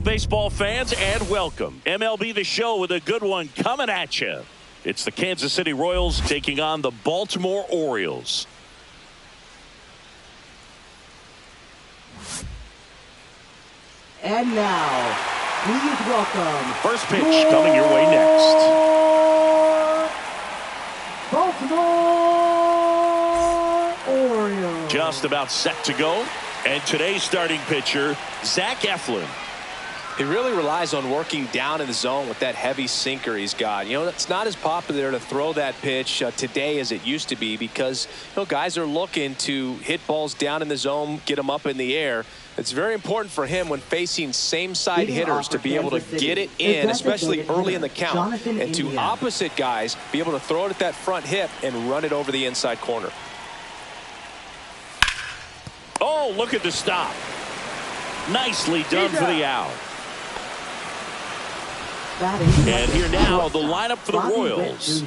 Baseball fans, and welcome. MLB The Show with a good one coming at you. It's the Kansas City Royals taking on the Baltimore Orioles. And now, please welcome... First pitch coming your way next. Baltimore Orioles. Just about set to go. And today's starting pitcher, Zach Eflin. He really relies on working down in the zone with that heavy sinker he's got. You know, it's not as popular to throw that pitch today as it used to be because, you know, guys are looking to hit balls down in the zone, get them up in the air. It's very important for him when facing same-side hitters to be able to get it in, especially early in the count, and to opposite guys be able to throw it at that front hip and run it over the inside corner. Oh, look at the stop. Nicely done for the out. And here now, the lineup for the Royals.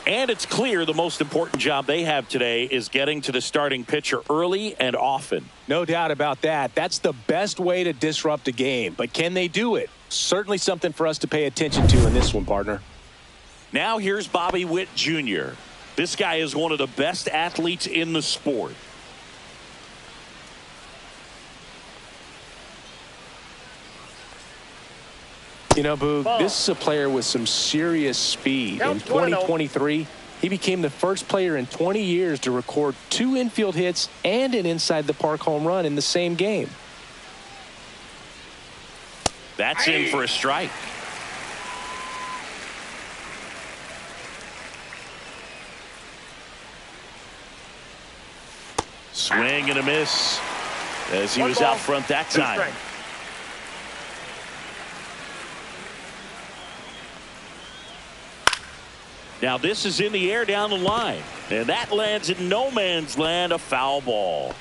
And it's clear the most important job they have today is getting to the starting pitcher early and often. No doubt about that. That's the best way to disrupt a game. But can they do it? Certainly something for us to pay attention to in this one, partner. Now here's Bobby Witt Jr. This guy is one of the best athletes in the sport. You know, Boog, this is a player with some serious speed. In 2023, he became the first player in 20 years to record 2 infield hits and an inside-the-park home run in the same game. That's in for a strike. Swing and a miss as he was out front that time. Now this is in the air down the line, and that lands in no man's land, a foul ball.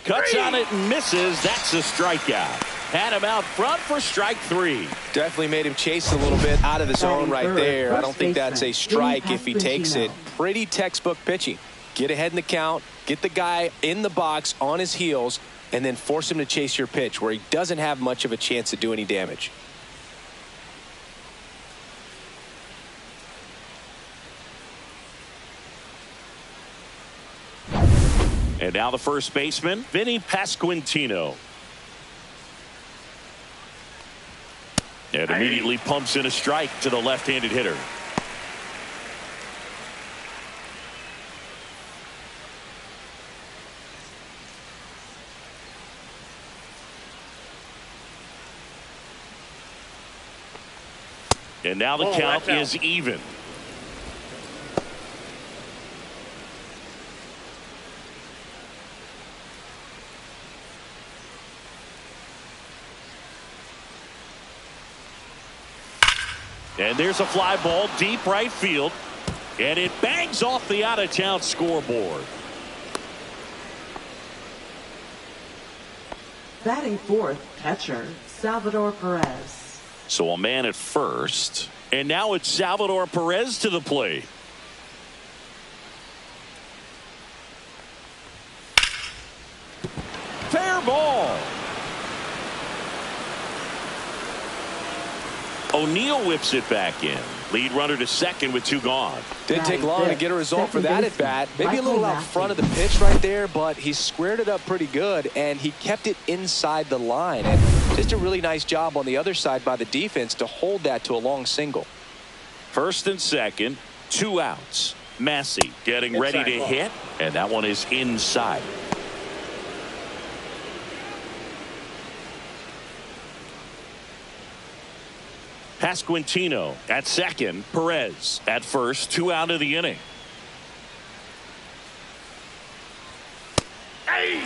Cuts on it and misses. That's a strikeout. Had him out front for strike 3. Definitely made him chase a little bit out of the zone right there. I don't think that's a strike if he takes it. Pretty textbook pitching. Get ahead in the count, get the guy in the box on his heels, and then force him to chase your pitch where he doesn't have much of a chance to do any damage. And now the first baseman, Vinny Pasquantino. And immediately pumps in a strike to the left-handed hitter. And now the count is even. And there's a fly ball deep right field. And it bangs off the out-of-town scoreboard. Batting fourth, catcher, Salvador Perez. So a man at first. And now it's Salvador Perez to the plate. Fair ball. O'Neill whips it back in. Lead runner to second with 2 gone. Didn't take long to get a result for that at bat. Maybe a little out front of the pitch right there, but he squared it up pretty good, and he kept it inside the line. And just a really nice job on the other side by the defense to hold that to a long single. First and second, 2 outs. Massey getting ready to hit, and that one is inside. Pasquantino at second, Perez at first, 2 out of the inning. Hey!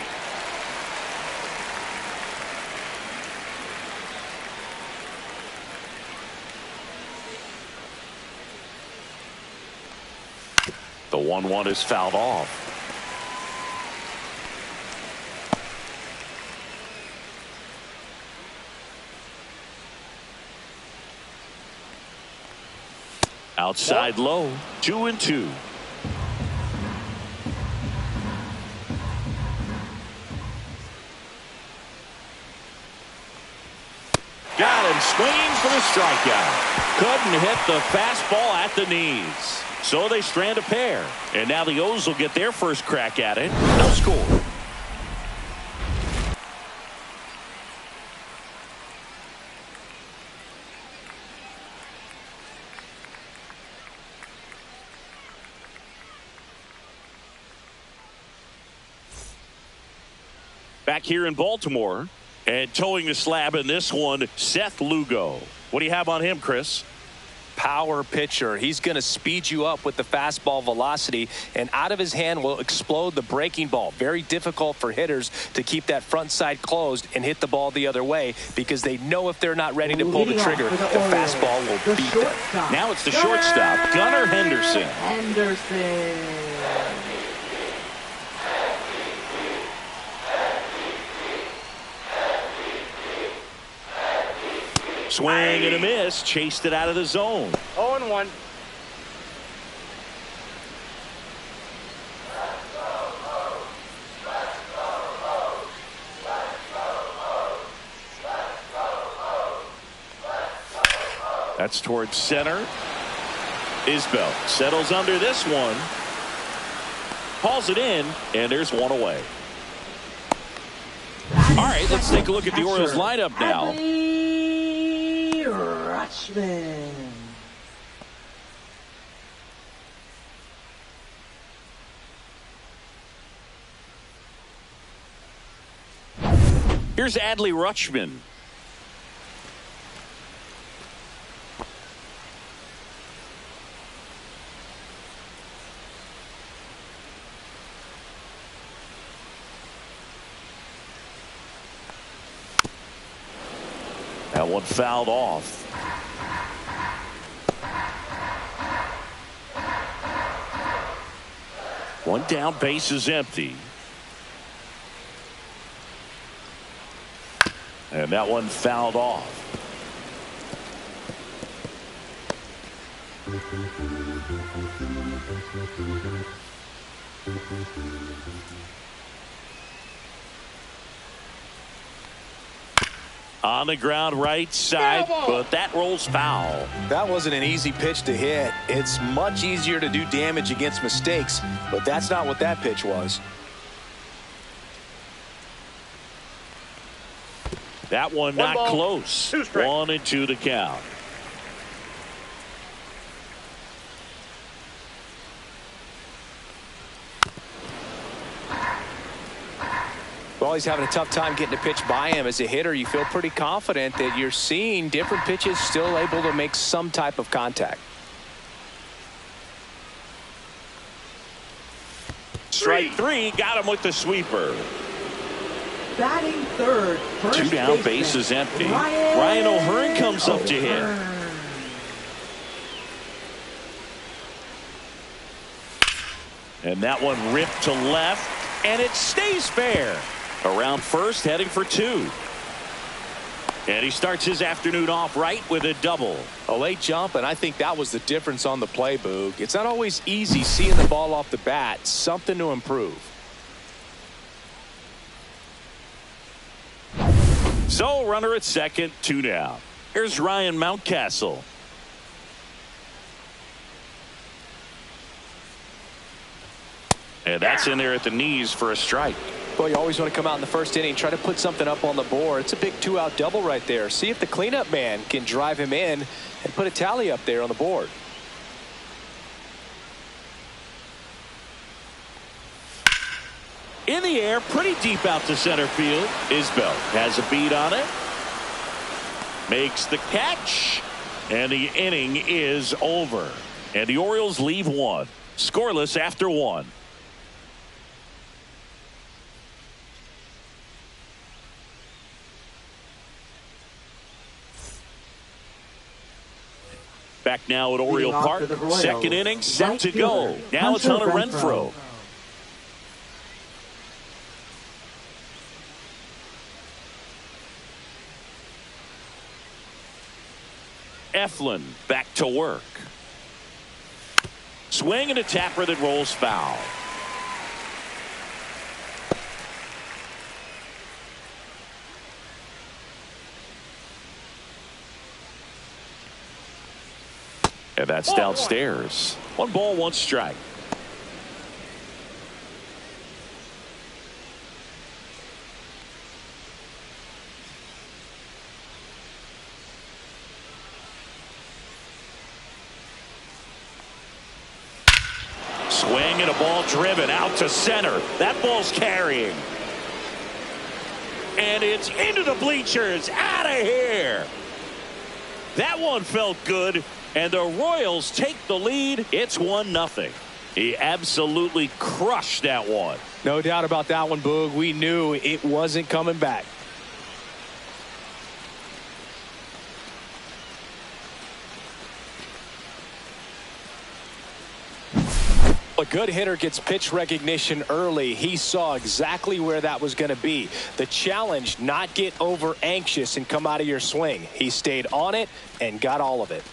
The 1-1 is fouled off. Outside low, 2-2. Got him swinging for the strikeout. Couldn't hit the fastball at the knees. So they strand a pair. And now the O's will get their first crack at it. No score. Back here in Baltimore, and towing the slab in this one, Seth Lugo. What do you have on him, Chris? Power pitcher. He's going to speed you up with the fastball velocity, and out of his hand will explode the breaking ball. Very difficult for hitters to keep that front side closed and hit the ball the other way, because they know if they're not ready to pull the trigger, the fastball will beat them. Now it's the shortstop, Gunnar Henderson. Swing and a miss. Chased it out of the zone. 0-1. That's towards center. Isbell settles under this one. Hauls it in, and there's one away. All right, let's take a look at the Orioles lineup now. Rutschman. Here's Adley Rutschman. That one fouled off. One down, base is empty. And that one fouled off. On the ground right side, but that rolls foul. That wasn't an easy pitch to hit. It's much easier to do damage against mistakes, but that's not what that pitch was. That one not close. 1-2 the count. Well, he's having a tough time getting a pitch by him. As a hitter, you feel pretty confident that you're seeing different pitches still able to make some type of contact. Strike three, got him with the sweeper. Batting third. Two down, base is empty. Ryan O'Hearn comes up to hit. And that one ripped to left, and it stays fair. Around first, heading for two. And he starts his afternoon off right with a double. A late jump, and I think that was the difference on the play, Boog. It's not always easy seeing the ball off the bat. Something to improve. So, runner at second, two down. Here's Ryan Mountcastle. And that's in there at the knees for a strike. Well, you always want to come out in the first inning, try to put something up on the board. It's a big two-out double right there. See if the cleanup man can drive him in and put a tally up there on the board. In the air, pretty deep out to center field. Isbell has a beat on it. Makes the catch. And the inning is over. And the Orioles leave one. Scoreless after one. Back now at Oriole Park. Second inning set to go. Now it's Hunter Renfroe. Eflin back to work. Swing and a tapper that rolls foul. And that's downstairs. 1 ball, 1 strike. Swing and a ball driven out to center. That ball's carrying. And it's into the bleachers. Out of here. That one felt good. And the Royals take the lead. It's 1-0. He absolutely crushed that one. No doubt about that one, Boog. We knew it wasn't coming back. A good hitter gets pitch recognition early. He saw exactly where that was going to be. The challenge, not get over anxious and come out of your swing. He stayed on it and got all of it.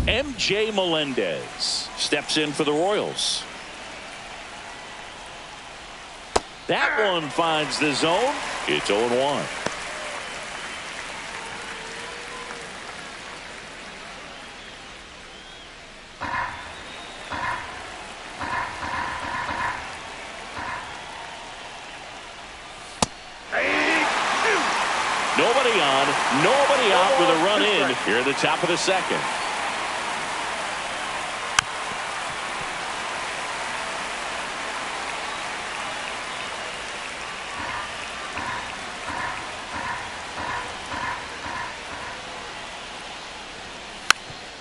MJ Melendez steps in for the Royals. That one finds the zone. It's 0-1. Nobody on, nobody out with a run in here at the top of the second.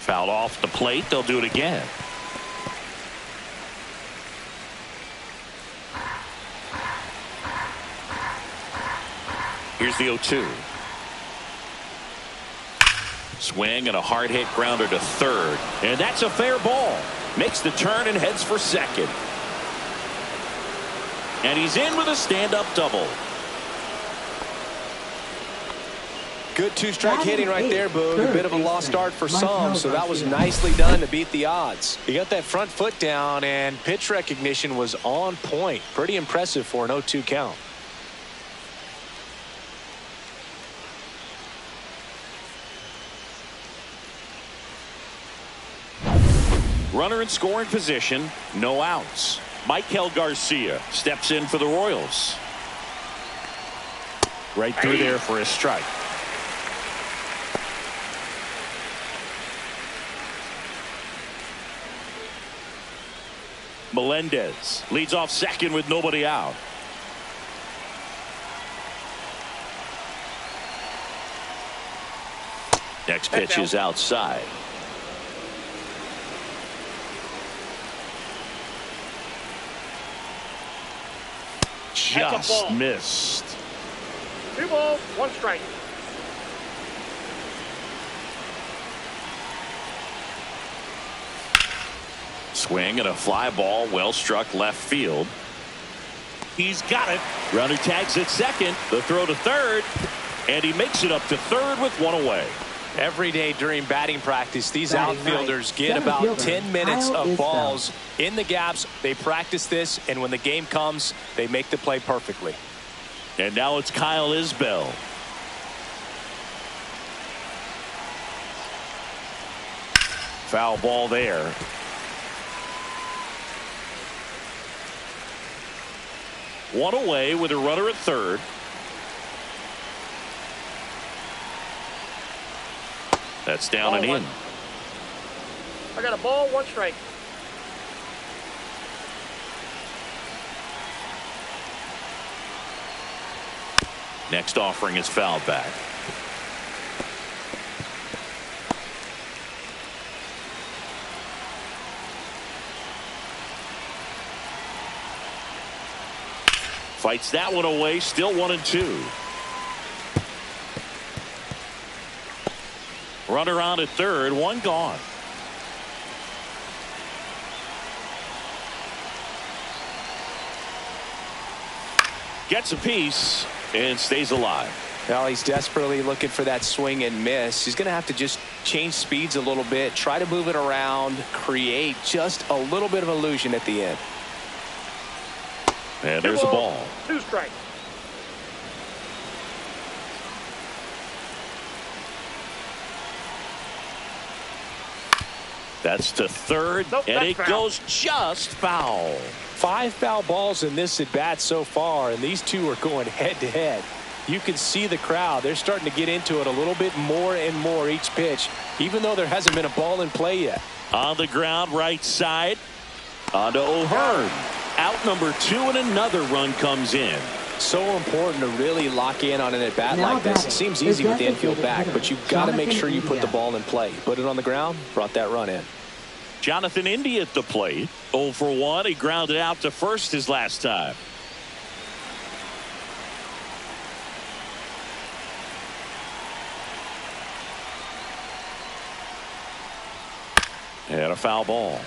Fouled off the plate. They'll do it again. Here's the 0-2. Swing and a hard hit grounder to third. And that's a fair ball. Makes the turn and heads for second. And he's in with a stand-up double. Good 2-strike hitting right there, Boog. A bit of a lost start for some, so that was nicely done to beat the odds. He got that front foot down, and pitch recognition was on point. Pretty impressive for an 0-2 count. Runner in scoring position, no outs. Michael Garcia steps in for the Royals. Right through there for a strike. Melendez leads off second with nobody out. Next pitch is outside. Just missed. 2 balls, 1 strike. Swing and a fly ball, well struck left field. He's got it. Runner tags at second. The throw to third. And he makes it up to third with 1 away. Every day during batting practice, these outfielders get about 10 minutes of balls in the gaps. They practice this, and when the game comes, they make the play perfectly. And now it's Kyle Isbell. Foul ball there. One away with a runner at third. That's down and in. I got a ball, 1 strike. Next offering is fouled back. Fights that one away. Still 1-2. Runner on at third. 1 gone. Gets a piece and stays alive. Well, he's desperately looking for that swing and miss. He's going to have to just change speeds a little bit, try to move it around, create just a little bit of illusion at the end. And there's a ball. 2 strikes. That's to third, Nope, and that's it foul. goes just foul. 5 foul balls in this at bat so far, and these two are going head to head. You can see the crowd. They're starting to get into it a little bit more and more each pitch, even though there hasn't been a ball in play yet. On the ground, right side. On to O'Hearn. Out number 2, and another run comes in. So important to really lock in on an at bat Now like this. It batting, seems the easy with the infield designated back, hitter, but you've got to make Jonathan sure you put the India. ball in play. Put it on the ground, brought that run in. Jonathan India at the plate. 0 for 1. He grounded out to first his last time. And a foul ball.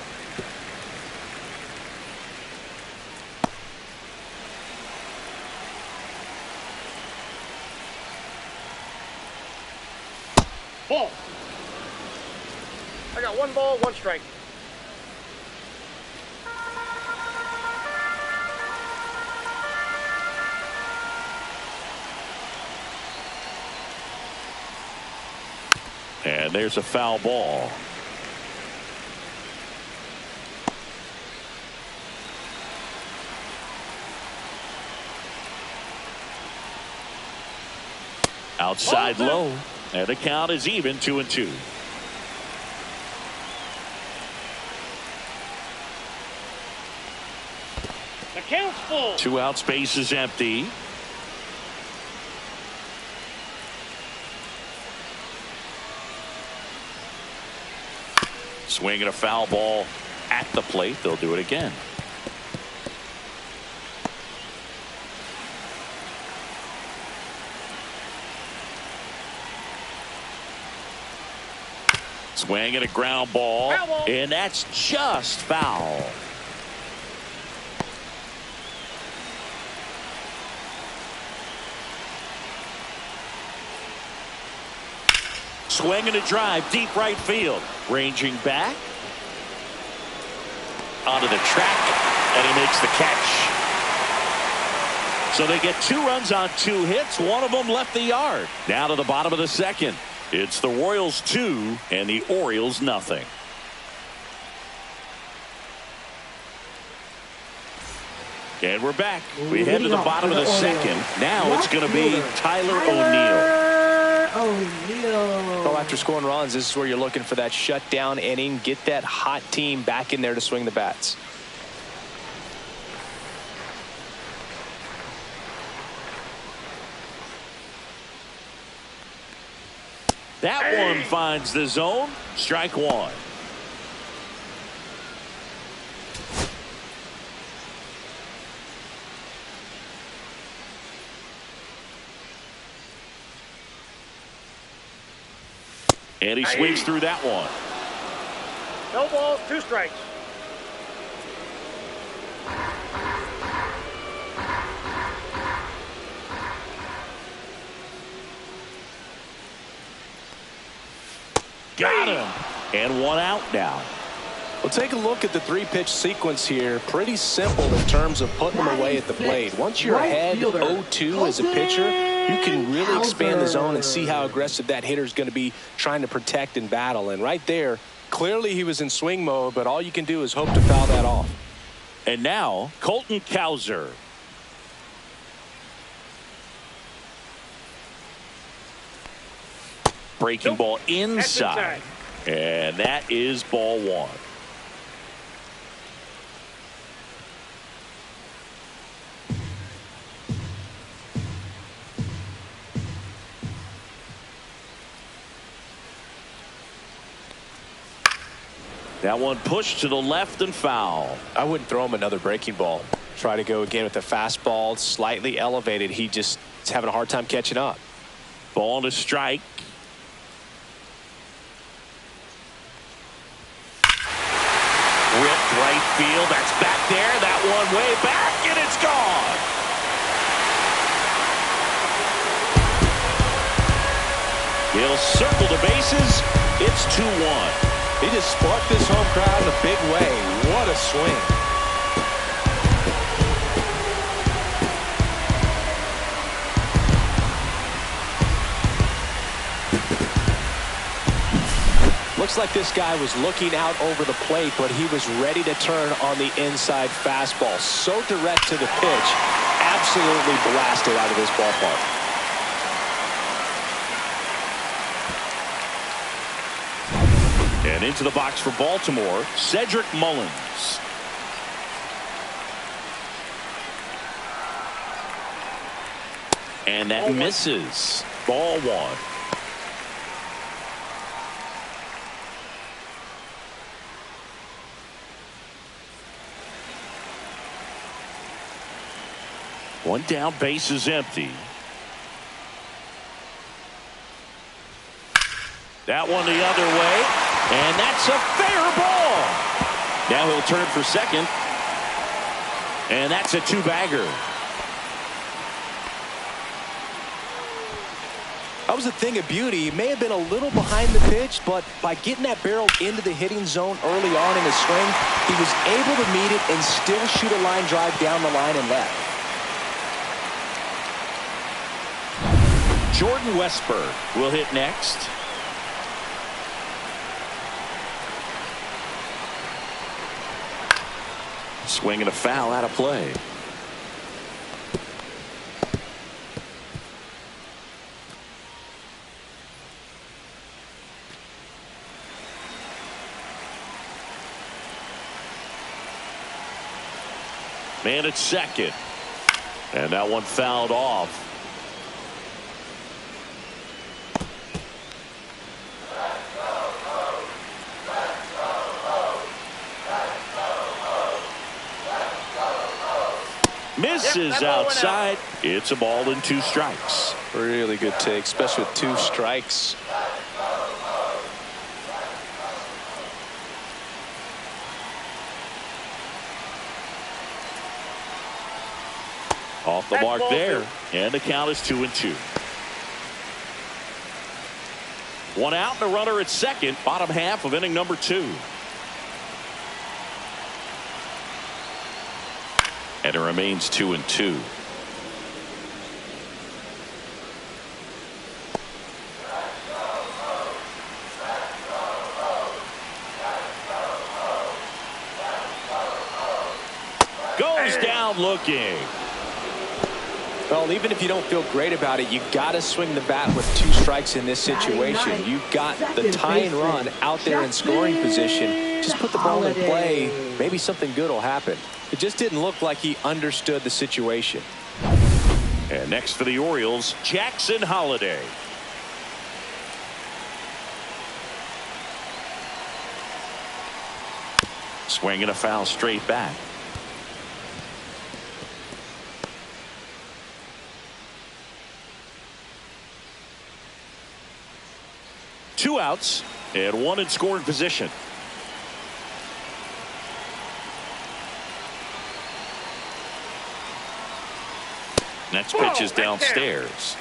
Ball. I got 1 ball, 1 strike. And there's a foul ball. Outside low, and the count is even 2-2. The count's full. 2 out, space is empty. Swinging a foul ball at the plate. They'll do it again. Swinging a ground ball, Foul ball. and that's just foul. Swinging a drive deep right field. Ranging back. Onto the track, and he makes the catch. So they get 2 runs on 2 hits. One of them left the yard. Now to the bottom of the second. It's the Royals 2 and the Orioles nothing. And we're back. We head to the bottom of the second. Now it's going to be Tyler O'Neill. Well, after scoring runs, this is where you're looking for that shutdown inning. Get that hot team back in there to swing the bats. That one finds the zone. Strike 1. And he swings through that one. No balls, 2 strikes. Got him. And 1 out now. Well, take a look at the 3-pitch sequence here. Pretty simple in terms of putting them away at the plate. Once you're ahead 0-2 as a pitcher, you can really expand the zone and see how aggressive that hitter is going to be trying to protect and battle. And right there, clearly he was in swing mode, but all you can do is hope to foul that off. And now Colton Cowser. Breaking ball inside. And that is ball 1. That one pushed to the left and foul. I wouldn't throw him another breaking ball. Try to go again with the fastball, slightly elevated. He just is having a hard time catching up. Ball to strike. Ripped right field. That's back there. That one way back, and it's gone. He'll circle the bases. It's 2-1. He just sparked this home crowd in a big way. What a swing. Looks like this guy was looking out over the plate, but he was ready to turn on the inside fastball. So direct to the pitch. Absolutely blasted out of this ballpark. And into the box for Baltimore, Cedric Mullins. And that misses. Ball one. One down, base is empty. That one the other way, and that's a fair ball. Now he'll turn for second, and that's a two-bagger. That was a thing of beauty. He may have been a little behind the pitch, but by getting that barrel into the hitting zone early on in his swing, he was able to meet it and still shoot a line drive down the line and left. Jordan Westburg will hit next. Swing and a foul out of play. Man at second. And that one fouled off. Misses outside. It's a ball and two strikes. Really good take, especially with two strikes. Off the mark there, and the count is 2-2. One out and a runner at second, bottom half of inning number 2. And it remains 2-2. Goes down looking. Well, even if you don't feel great about it, you got to swing the bat with two strikes in this situation. You've got the tying run out there in scoring position. Just put the ball in play. Maybe something good will happen. It just didn't look like he understood the situation. And next for the Orioles, Jackson Holliday. Swing and a foul straight back. Two outs and one in scoring position. Next pitch is downstairs.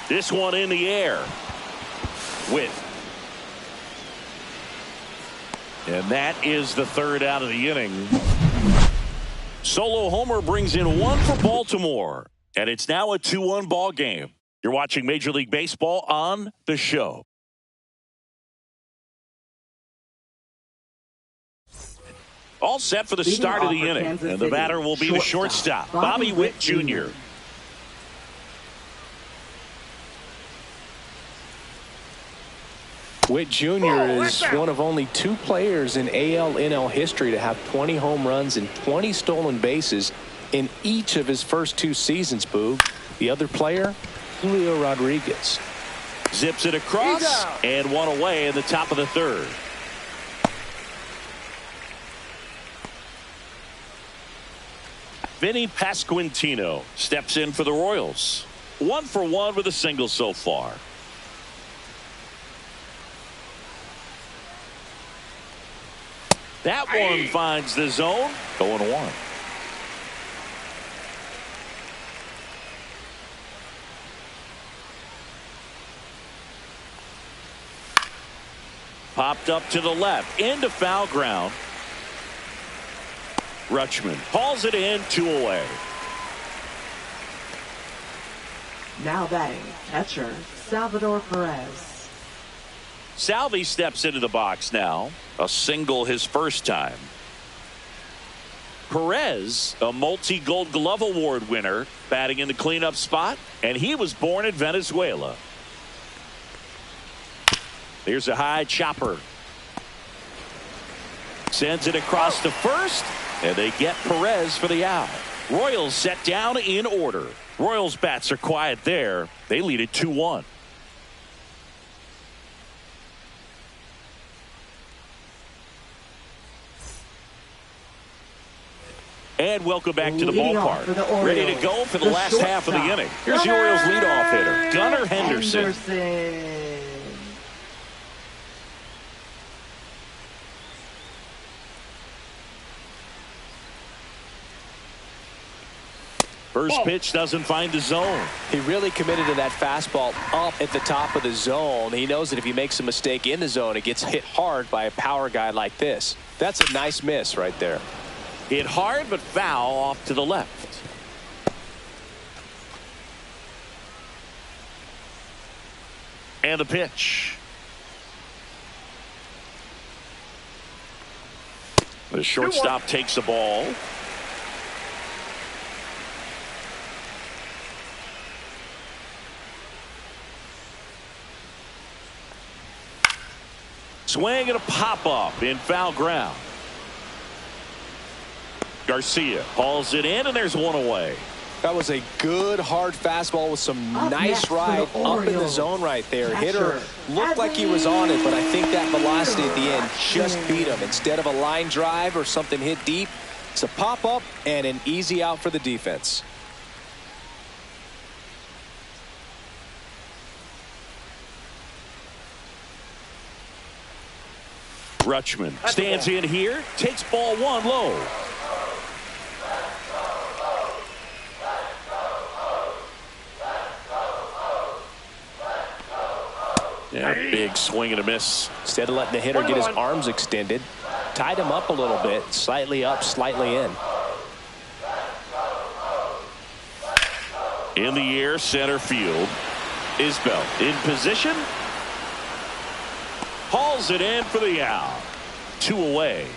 This one in the air. With. And that is the third out of the inning. Solo homer brings in one for Baltimore. And it's now a 2-1 ball game. You're watching Major League Baseball on The Show. All set for the start of the inning. And the batter will be the shortstop, Bobby Witt Jr. Witt Jr. is one of only two players in AL-NL history to have 20 home runs and 20 stolen bases in each of his first two seasons, Boog. The other player, Julio Rodriguez. Zips it across and one away in the top of the third. Vinny Pasquantino steps in for the Royals. 1 for 1 with a single so far. That one finds the zone. 0-1. Popped up to the left into foul ground. Rutschman hauls it in, 2 away. Now batting, catcher, Salvador Perez. Salvi steps into the box now. A single his first time. Perez, a multi-Gold Glove Award winner, batting in the cleanup spot, and he was born in Venezuela. Here's a high chopper. Sends it across to first, and they get Perez for the out. Royals set down in order. Royals bats are quiet there. They lead it 2-1. And welcome back to the ballpark. Ready to go for the last half of the inning. Here's the Orioles leadoff hitter, Gunnar Henderson. First pitch doesn't find the zone. He really committed to that fastball up at the top of the zone. He knows that if he makes a mistake in the zone, it gets hit hard by a power guy like this. That's a nice miss right there. Hit hard but foul off to the left. And the pitch. The shortstop takes the ball. Swing and a pop-up in foul ground. Garcia hauls it in, and there's 1 away. That was a good hard fastball with some nice ride up in the zone right there. Hitter looked like he was on it, but I think that velocity at the end just beat him. Instead of a line drive or something hit deep, it's a pop-up and an easy out for the defense. Rutschman stands in here, takes ball 1 low. Yeah, big swing and a miss. Instead of letting the hitter get his arms extended, tied him up a little bit, slightly up, slightly in. In the air, center field. Isbell in position. Hauls it in for the out. 2 away.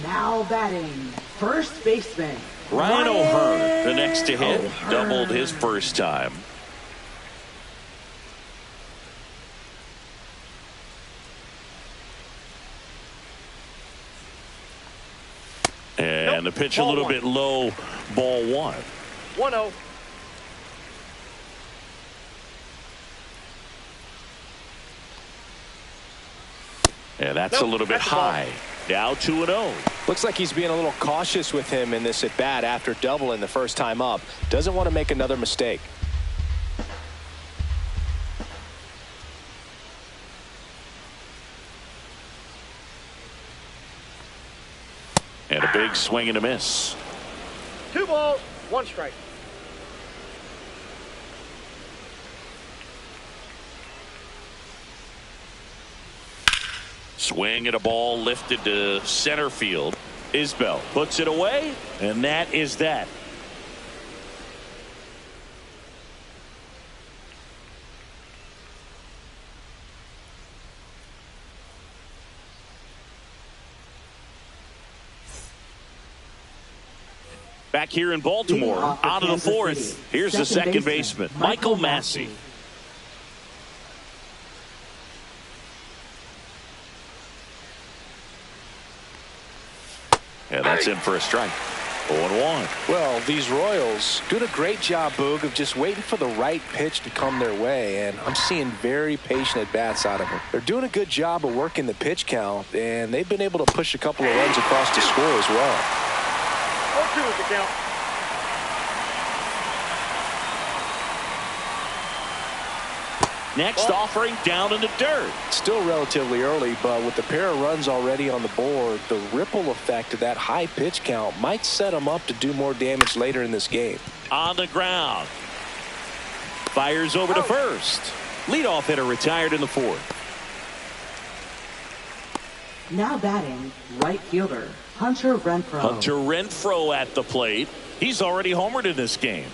Now batting, first baseman, Ryan O'Hearn, the next to hit, doubled his first time. And the pitch a little bit low, ball 1. 1-0. And that's a little bit high. Now 2-0. Looks like he's being a little cautious with him in this at bat after doubling the first time up. Doesn't want to make another mistake. And a big swing and a miss. 2 balls, 1 strike. Swing at a ball lifted to center field. Isbell puts it away, and that is that. Back here in Baltimore, out of the 4th. Here's the second baseman, Michael Massey. And that's in for a strike. 0-1. Well, these Royals doing a great job, Boog, of just waiting for the right pitch to come their way, and I'm seeing very patient at-bats out of them. They're doing a good job of working the pitch count, and they've been able to push a couple of runs across to score as well. 4-2 is the count. Next offering down in the dirt. Still relatively early, but with the pair of runs already on the board, the ripple effect of that high pitch count might set them up to do more damage later in this game. On the ground. Fires over to first. Leadoff hitter retired in the 4th. Now batting, right fielder, Hunter Renfroe. Hunter Renfroe at the plate. He's already homered in this game.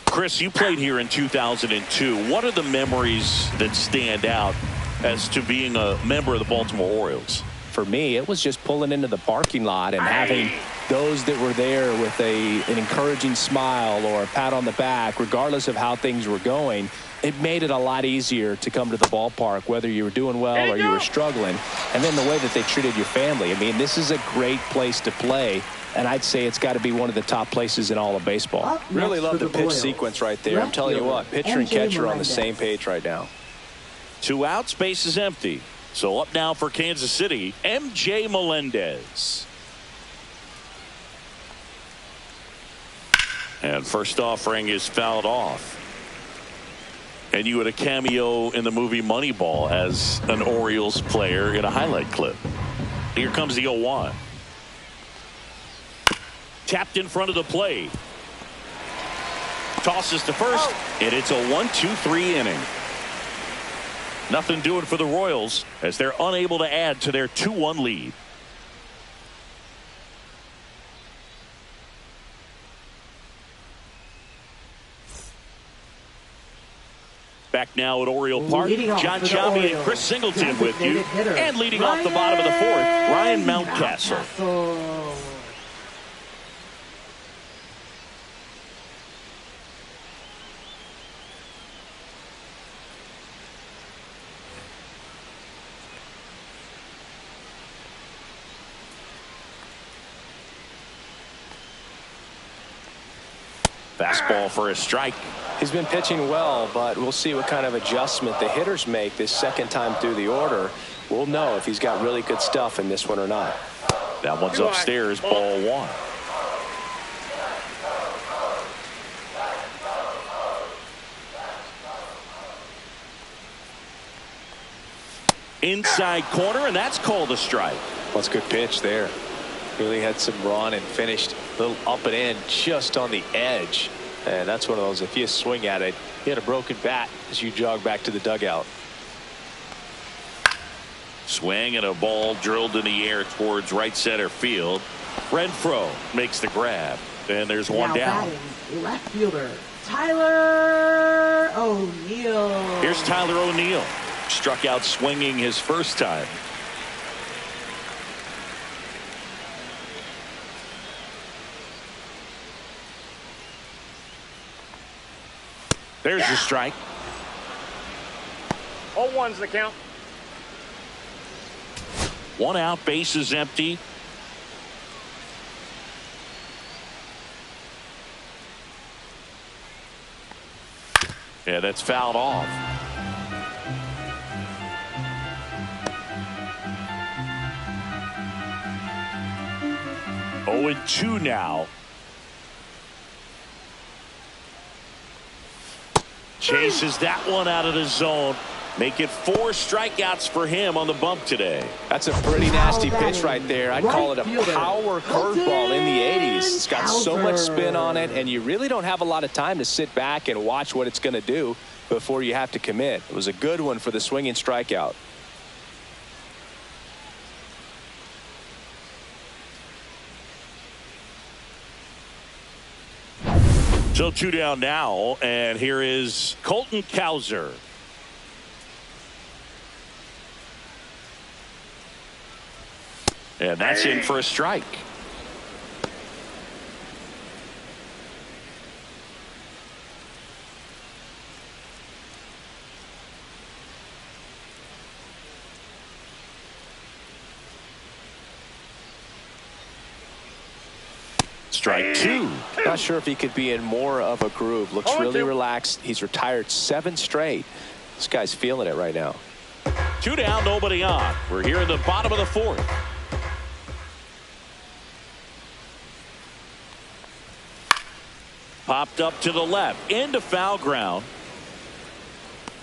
Chris, you played here in 2002. What are the memories that stand out as to being a member of the Baltimore Orioles? For me, it was just pulling into the parking lot and having those that were there with an encouraging smile or a pat on the back, regardless of how things were going. It made it a lot easier to come to the ballpark, whether you were doing well or you were struggling. And then the way that they treated your family. I mean, this is a great place to play. And I'd say it's got to be one of the top places in all of baseball. Really love the pitch sequence right there. I'm telling you what, pitcher and catcher on the same page right now. 2 outs, base is empty. So up now for Kansas City, MJ Melendez. And first offering is fouled off. And you had a cameo in the movie Moneyball as an Orioles player in a highlight clip. Here comes the 0-1. Tapped in front of the plate. Tosses to first, and it's a 1-2-3 inning. Nothing doing for the Royals as they're unable to add to their 2-1 lead. Back now at Oriole Park, John Chaumy and Chris Singleton with you. And leading off the bottom of the 4th, Ryan Mountcastle. Fastball for a strike. He's been pitching well, but we'll see what kind of adjustment the hitters make this second time through the order. We'll know if he's got really good stuff in this one or not. That one's upstairs, ball 1. Inside corner, and that's called a strike. That's a good pitch there. Really had some run and finished a little up and in just on the edge. And that's one of those, if you swing at it, you had a broken bat as you jog back to the dugout. Swing and a ball drilled in the air towards right center field. Renfroe makes the grab. And there's one down. Batting, left fielder, Tyler O'Neill. Here's Tyler O'Neill. Struck out swinging his first time. There's the strike. 0-1's the count. 1 out, base is empty. Yeah, that's fouled off. Oh, and 2 now. Chases that one out of the zone. Make it 4 strikeouts for him on the bump today. That's a pretty nasty pitch right there. I'd call it a power curveball in the 80s. It's got so much spin on it, and you really don't have a lot of time to sit back and watch what it's going to do before you have to commit. It was a good one for the swinging strikeout. So 2 down now, and here is Colton Cowser. And that's in for a strike. Strike 2. Not sure if he could be in more of a groove. Looks really relaxed. He's retired 7 straight. This guy's feeling it right now. 2 down, nobody on. We're here in the bottom of the 4th. Popped up to the left into foul ground.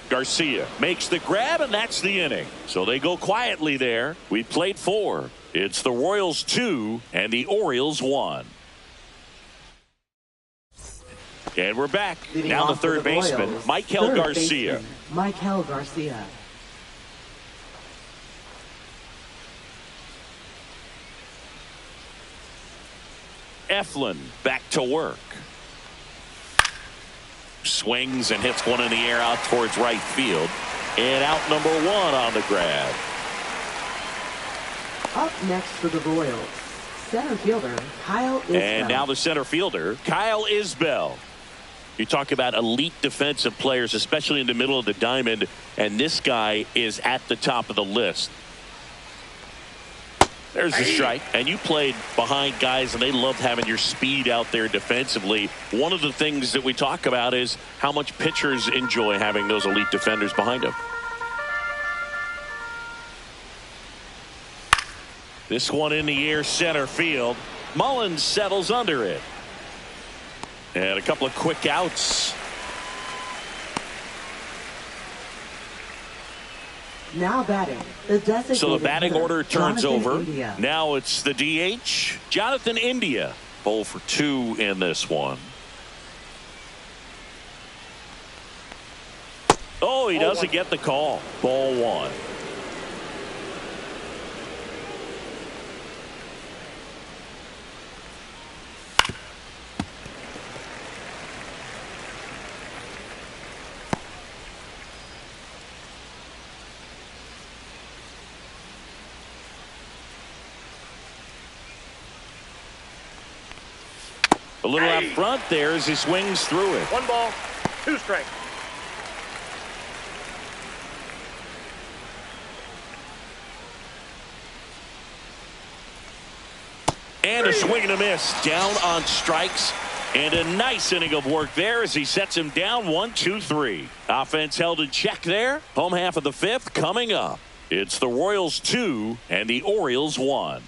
Garcia makes the grab, and that's the inning. So they go quietly there. We played 4. It's the Royals 2 and the Orioles 1. And we're back. Leading Now the off for third baseman, Royals, Michael third Garcia. baseman, Michael Garcia. Eflin back to work. Swings and hits one in the air out towards right field. And out number one on the grab. Up next for the Royals, center fielder Kyle Isbell. And now the center fielder, Kyle Isbell. You talk about elite defensive players, especially in the middle of the diamond, and this guy is at the top of the list. There's a strike, and you played behind guys, and they loved having your speed out there defensively. One of the things that we talk about is how much pitchers enjoy having those elite defenders behind them. This one in the air, center field. Mullins settles under it. And a couple of quick outs. Now batting, the designated So the batting hitter, order turns Jonathan over. India. Now it's the DH, Jonathan India. 0 for 2 in this one. Oh, he doesn't get the call. Ball one. A little out front there as he swings through it. 1 ball, 2 strikes. And a swing and a miss. Down on strikes. And a nice inning of work there as he sets him down 1-2-3. Offense held in check there. Home half of the fifth coming up. It's the Royals 2 and the Orioles 1.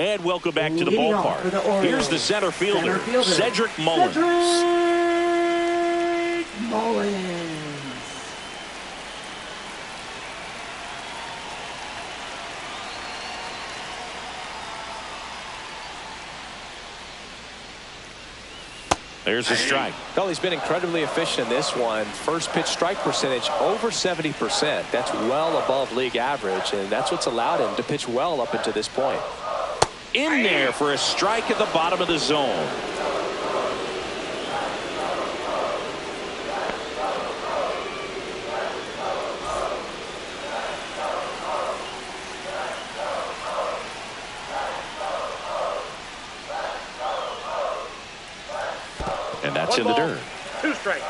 And welcome back to the Leading off for the ballpark. Orioles, Here's the center fielder, Cedric Mullins. Cedric Mullins. There's a strike. Well, he's been incredibly efficient in this one. First pitch strike percentage over 70%. That's well above league average, and that's what's allowed him to pitch well up until this point. In there for a strike at the bottom of the zone. And that's 1 in the ball, dirt. 2 strikes.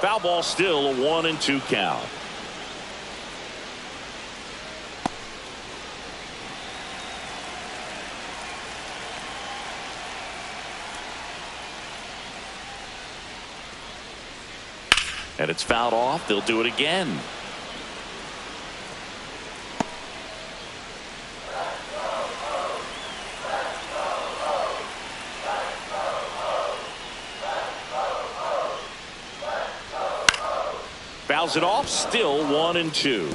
Foul ball, still a 1-2 count. And it's fouled off. They'll do it again. Fouls it off, still 1-2.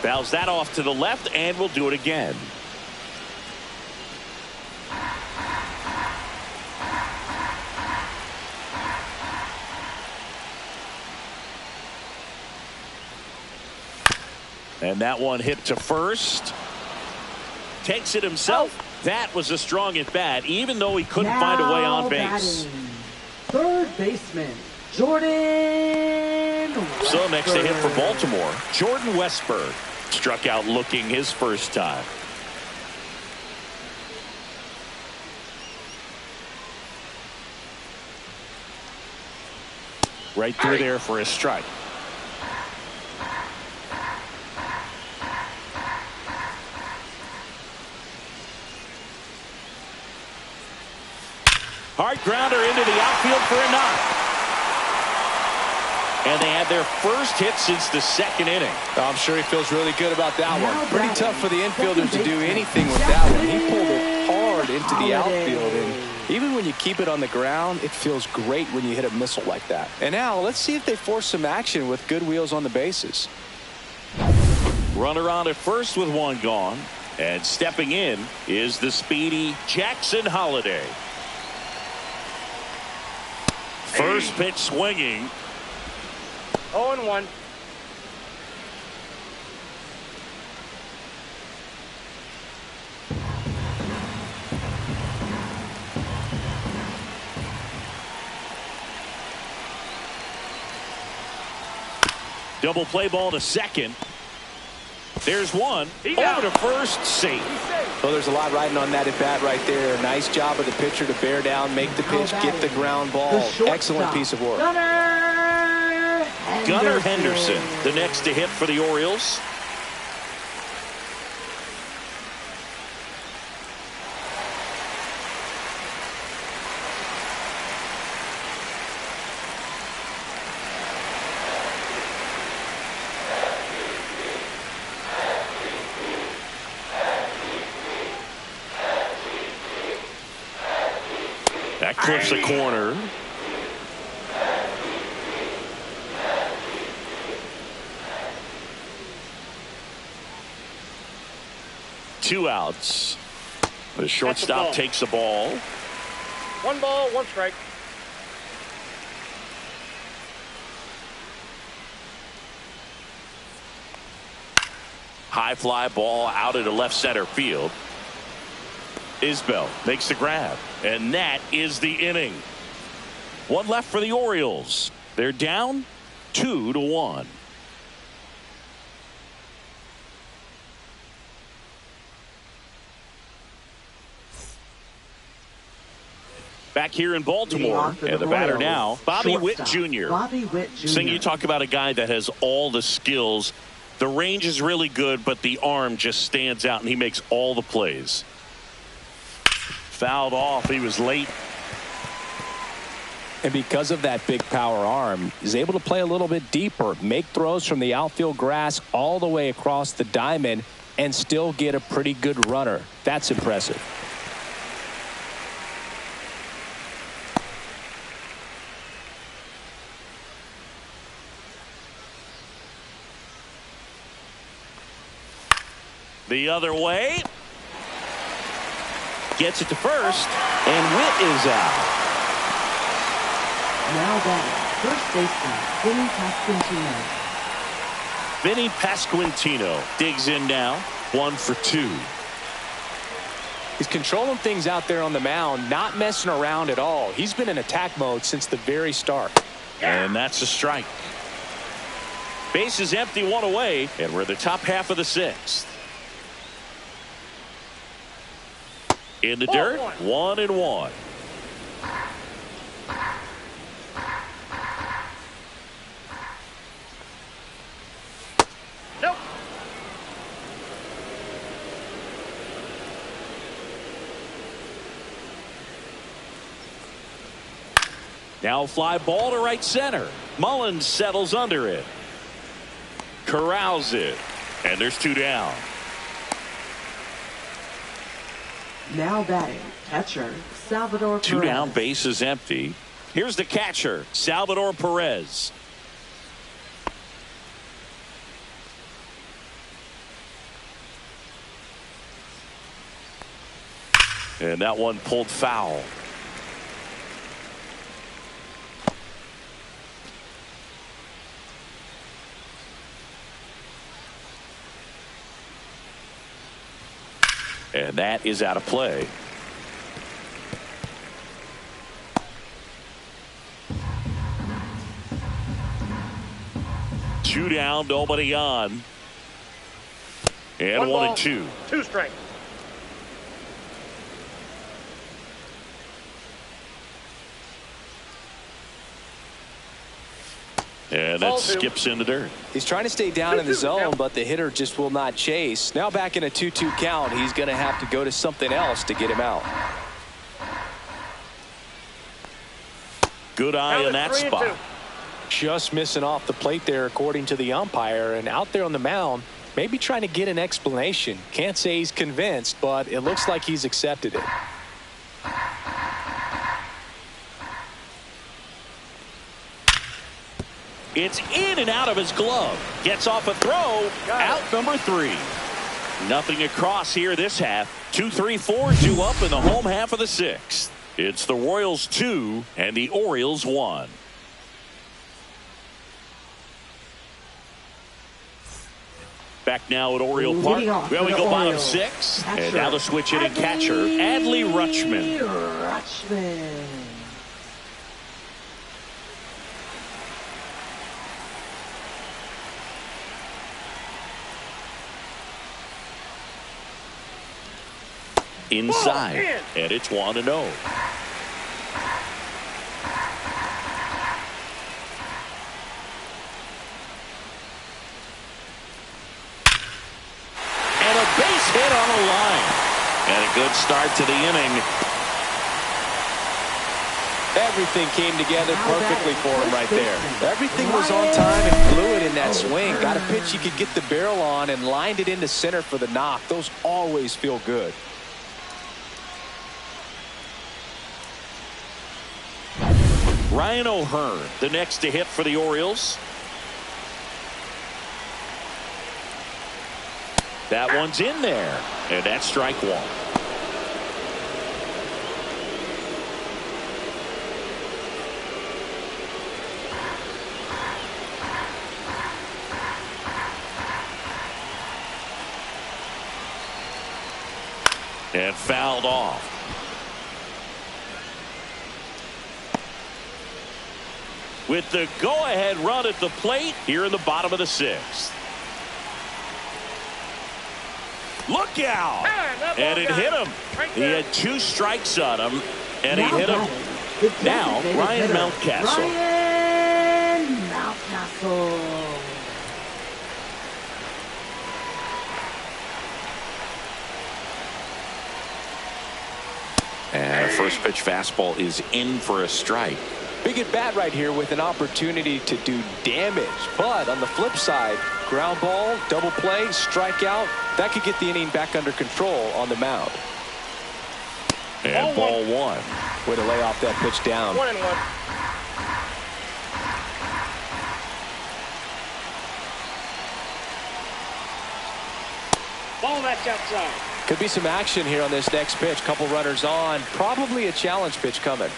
Fouls that off to the left, and we'll do it again. And that one hit to first. Takes it himself. That was a strong at bat, even though he couldn't find a way on base. Batting, third baseman Jordan Westberg. So next to hit for Baltimore, Jordan Westberg struck out looking his first time. Right through there for a strike. Hard grounder into the outfield for a knock. And they had their first hit since the second inning. I'm sure he feels really good about that Now one. Pretty batting, tough for the infielders to do second anything with baseman, that one. He pulled it hard into the Holiday. outfield. And even when you keep it on the ground, it feels great when you hit a missile like that. And now let's see if they force some action with good wheels on the bases. Runner on at first with one gone. And stepping in is the speedy Jackson Holiday. First pitch swinging. 0-1. Double play ball to second. There's one. He's Over out. to first, safe. Well, there's a lot riding on that at bat right there. Nice job of the pitcher to bear down, make the pitch, get the ground ball. Excellent piece of work. Gunnar Henderson, the next to hit for the Orioles. That clips a corner. Two outs. The shortstop takes the ball. 1 ball, 1 strike. High fly ball out into left center field. Isbell makes the grab, and that is the inning. One left for the Orioles. They're down 2-1. Back here in Baltimore, and the batter now, Bobby Witt Jr. Bobby Witt Jr. Sing, you talk about a guy that has all the skills. The range is really good, but the arm just stands out, and he makes all the plays. Fouled off. He was late. And because of that big power arm, he's able to play a little bit deeper, make throws from the outfield grass all the way across the diamond, and still get a pretty good runner. That's impressive. The other way. Gets it to first, and Witt is out. Now batting, first baseman, Vinny Pasquantino. Vinny Pasquantino digs in now. 1 for 2. He's controlling things out there on the mound, not messing around at all. He's been in attack mode since the very start. And that's a strike. Base is empty, 1 away, and we're the top half of the 6th. In the dirt, 1-1. Nope. Now fly ball to right center. Mullins settles under it. Corrals it. And there's 2 down. Now batting, catcher, Salvador 2 Perez. down, base is empty. Here's the catcher, Salvador Perez. And that one pulled foul. And that is out of play. Two down, nobody on. And 1 ball, and 2. 2 strike. And that Ball 2. skips in the dirt. He's trying to stay down in the 2-2 zone, count. but the hitter just will not chase. Now back in a 2-2 count, he's going to have to go to something else to get him out. Good eye Count in is that 3-2. spot. Just missing off the plate there, according to the umpire, and out there on the mound, maybe trying to get an explanation. Can't say he's convinced, but it looks like he's accepted it. It's in and out of his glove. Gets off a throw. Out number 3. Nothing across here this half. 2-3-4, 2 up in the home half of the 6th. It's the Royals 2 and the Orioles 1. Back now at Oriole Park. Well, we go bottom 6. And now the switch hitting catcher, Adley Rutschman. Inside, and it's 1-0. And a base hit on the line. And a good start to the inning. Everything came together perfectly for him right there. Everything was on time and fluid in that swing. Got a pitch you could get the barrel on and lined it into center for the knock. Those always feel good. Ryan O'Hearn, the next to hit for the Orioles. That one's in there, and that's strike 1. And fouled off. With the go-ahead run at the plate here in the bottom of the 6th. Look out! And it hit him. He had 2 strikes on him, and he hit him. Now, Ryan Mountcastle. Ryan Mountcastle. And a first pitch fastball is in for a strike. Big at bat right here with an opportunity to do damage. But on the flip side, ground ball, double play, strikeout, that could get the inning back under control on the mound. And ball 1. Way to lay off that pitch down. 1-1. Ball that's outside. Could be some action here on this next pitch. Couple runners on. Probably a challenge pitch coming.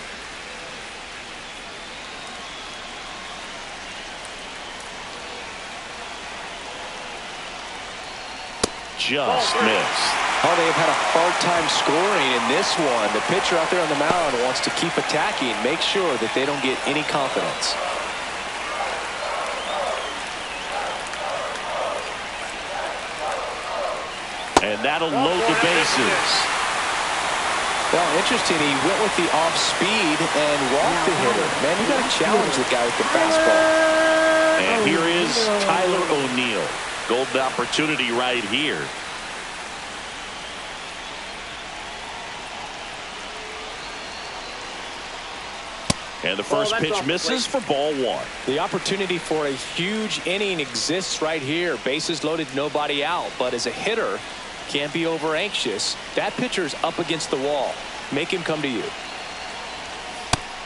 Just missed. Oh, they've had a hard time scoring in this one. The pitcher out there on the mound wants to keep attacking, make sure that they don't get any confidence. And that'll load the bases. Well, interesting. He went with the off speed and walked the hitter. Man, you got to challenge the guy with the fastball. And here is Tyler O'Neill. Golden opportunity right here. And the first pitch misses for ball 1. The opportunity for a huge inning exists right here. Bases loaded, nobody out. But as a hitter, can't be over anxious. That pitcher's up against the wall. Make him come to you.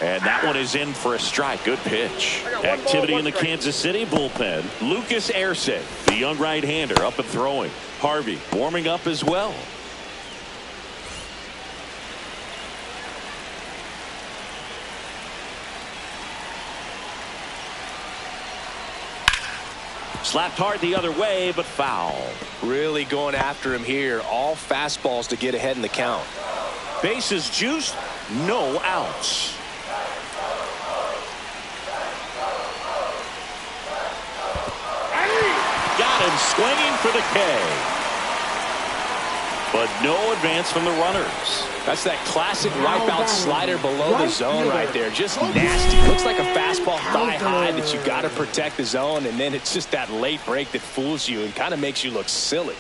And that one is in for a strike. Good pitch. Activity in the Kansas City bullpen. Lucas Erceg, the young right-hander, up and throwing. Harvey warming up as well. Slapped hard the other way, but foul. Really going after him here. All fastballs to get ahead in the count. Bases juiced, no outs. Got him swinging for the K. But no advance from the runners. That's that classic wipeout slider below the zone right there. Just nasty. Looks like a fastball thigh high that you got to protect the zone, and then it's just that late break that fools you and kind of makes you look silly.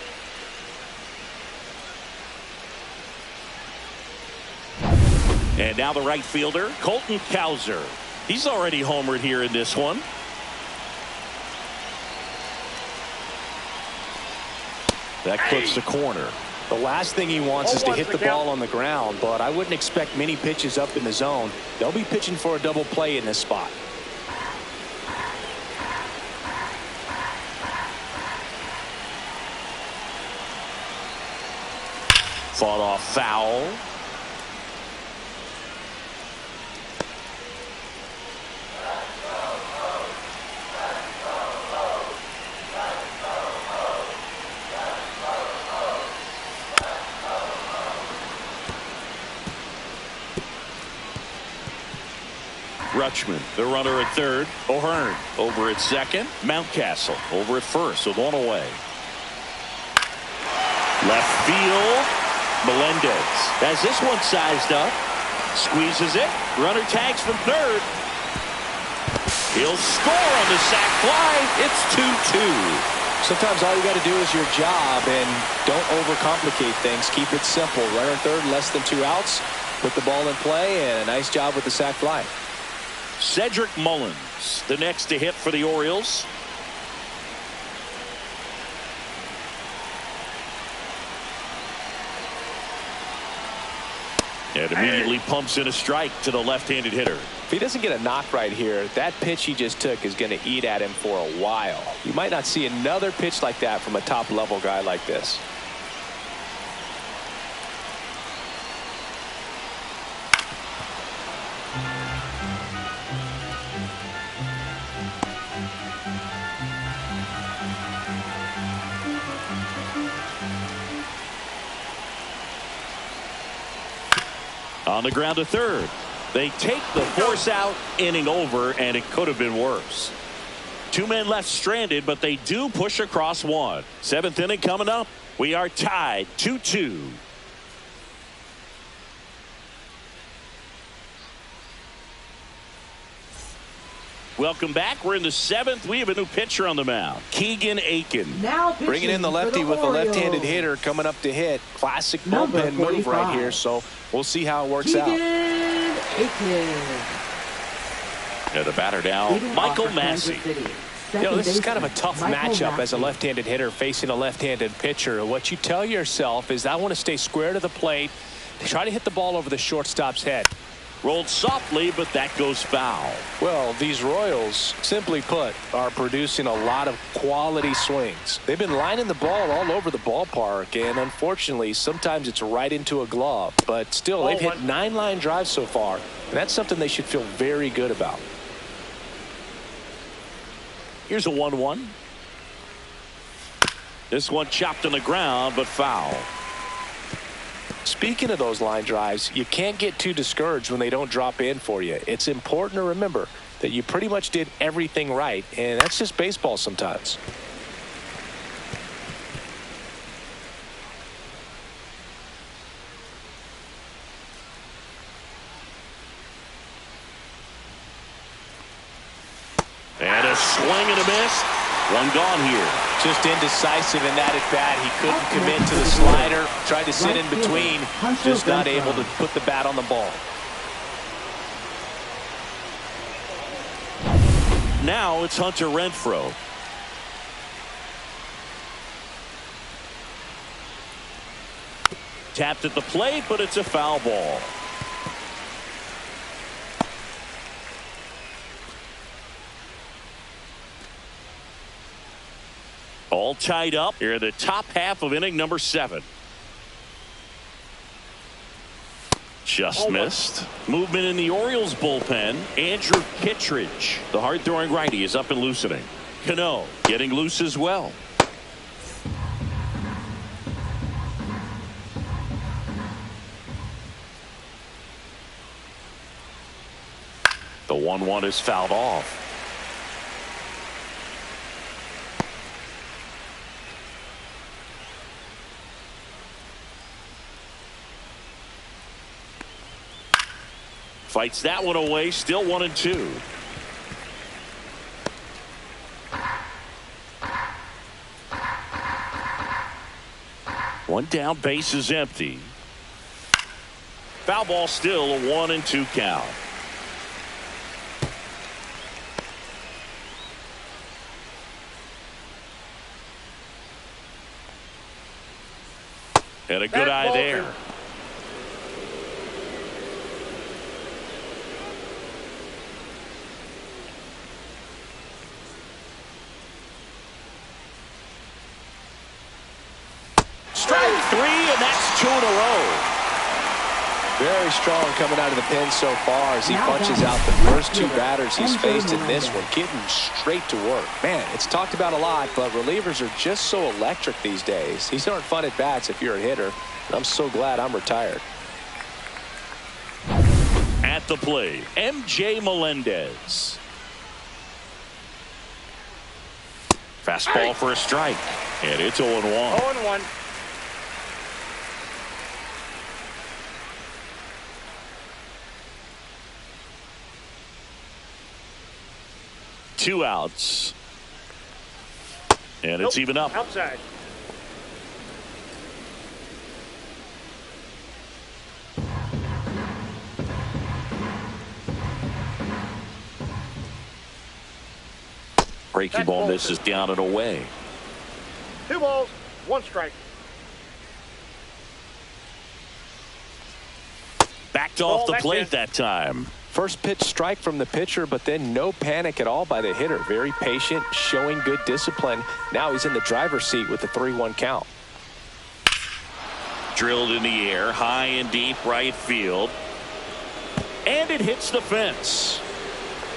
And now the right fielder, Colton Cowser. He's already homered here in this one. That clips the corner. The last thing he wants is to hit the ball on the ground, but I wouldn't expect many pitches up in the zone. They'll be pitching for a double play in this spot. Fought off foul. Rutschman, the runner at third. O'Hearn over at second. Mountcastle over at first with one away. Left field. Melendez has this one sized up. Squeezes it. Runner tags from third. He'll score on the sac fly. It's 2-2. Sometimes all you got to do is your job and don't overcomplicate things. Keep it simple. Runner third, less than 2 outs. Put the ball in play, and a nice job with the sac fly. Cedric Mullins, the next to hit for the Orioles. And immediately pumps in a strike to the left-handed hitter. If he doesn't get a knock right here, that pitch he just took is going to eat at him for a while. You might not see another pitch like that from a top-level guy like this. On the ground to third. They take the force out, inning over, and it could have been worse. 2 men left stranded, but they do push across one. 7th inning coming up. We are tied 2-2. Welcome back. We're in the 7th. We have a new pitcher on the mound. Keegan Aiken. Now bringing in the lefty with a left-handed hitter coming up to hit. Classic bullpen move right here, so we'll see how it works out. Aiken. And the batter now, Michael Massey. You know, this is kind of a tough matchup as a left-handed hitter facing a left-handed pitcher. What you tell yourself is, I want to stay square to the plate, try to hit the ball over the shortstop's head. Rolled softly, but that goes foul. Well, these Royals, simply put, are producing a lot of quality swings. They've been lining the ball all over the ballpark, and unfortunately, sometimes it's right into a glove. But still, they've hit 9 line drives so far, and that's something they should feel very good about. Here's a 1-1. This one chopped on the ground, but foul. Speaking of those line drives, you can't get too discouraged when they don't drop in for you. It's important to remember that you pretty much did everything right, and that's just baseball sometimes. And a swing and a miss. One gone here. Just indecisive in that at bat. He couldn't commit to the slider. Tried to sit in between. Just not able to put the bat on the ball. Now it's Hunter Renfroe. Tapped at the plate, but it's a foul ball. All tied up here in the top half of inning number 7. Just missed. Movement in the Orioles bullpen. Andrew Kittredge, the hard-throwing righty, is up and loosening. Cano getting loose as well. The 1-1 is fouled off. Fights that one away. Still 1-2. One down, base is empty. Foul ball, still a 1-2 count. And a good eye there. Strike three, and that's 2 in a row. Very strong coming out of the pen so far as he punches out the first 2 batters he's faced in this one, getting straight to work. Man, it's talked about a lot, but relievers are just so electric these days. These aren't fun at bats if you're a hitter. I'm so glad I'm retired. At the plate, MJ Melendez. Fastball for a strike, and it's 0-1. 0-1. Two outs. And it's even up. Outside. Breaking ball misses down and away. 2 balls, 1 strike. Backed off the plate that time. First pitch strike from the pitcher, but then no panic at all by the hitter. Very patient, showing good discipline. Now he's in the driver's seat with the 3-1 count. Drilled in the air, high and deep right field. And it hits the fence.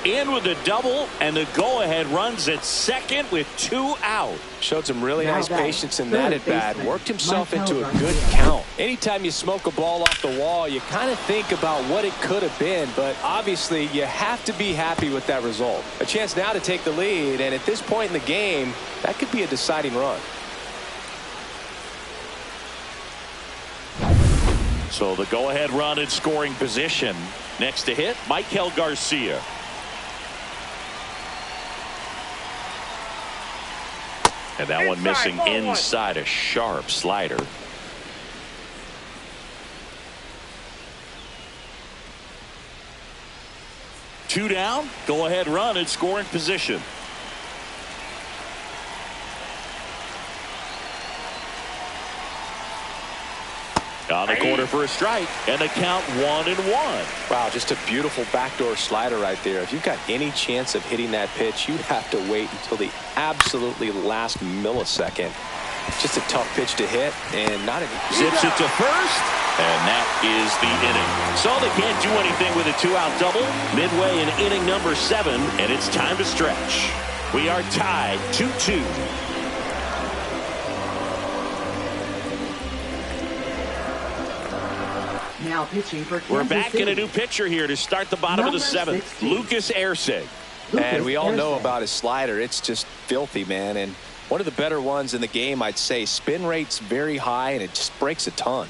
In with a double, and the go-ahead runs at second with 2 out. Showed some really nice patience in that at bat. Worked himself into a good count. Anytime you smoke a ball off the wall, you kind of think about what it could have been, but obviously you have to be happy with that result. A chance now to take the lead, and at this point in the game, that could be a deciding run. So the go-ahead run in scoring position. Next to hit, Michael Garcia. And that one missing inside, a sharp slider. Two down, go ahead run in scoring position. On the corner for a strike, and the count 1-1. Wow, just a beautiful backdoor slider right there. If you've got any chance of hitting that pitch, you have to wait until the absolutely last millisecond. Just a tough pitch to hit, and not an zips it to first, and that is the inning. So they can't do anything with a 2-out double midway in inning number 7, and it's time to stretch. We are tied 2-2. Now pitching for Kansas We're back City. in a new pitcher here to start the bottom of the 7th. 16. Lucas Ersig. And we all know about his slider. It's just filthy, man. And one of the better ones in the game, I'd say. Spin rate's very high, and it just breaks a ton.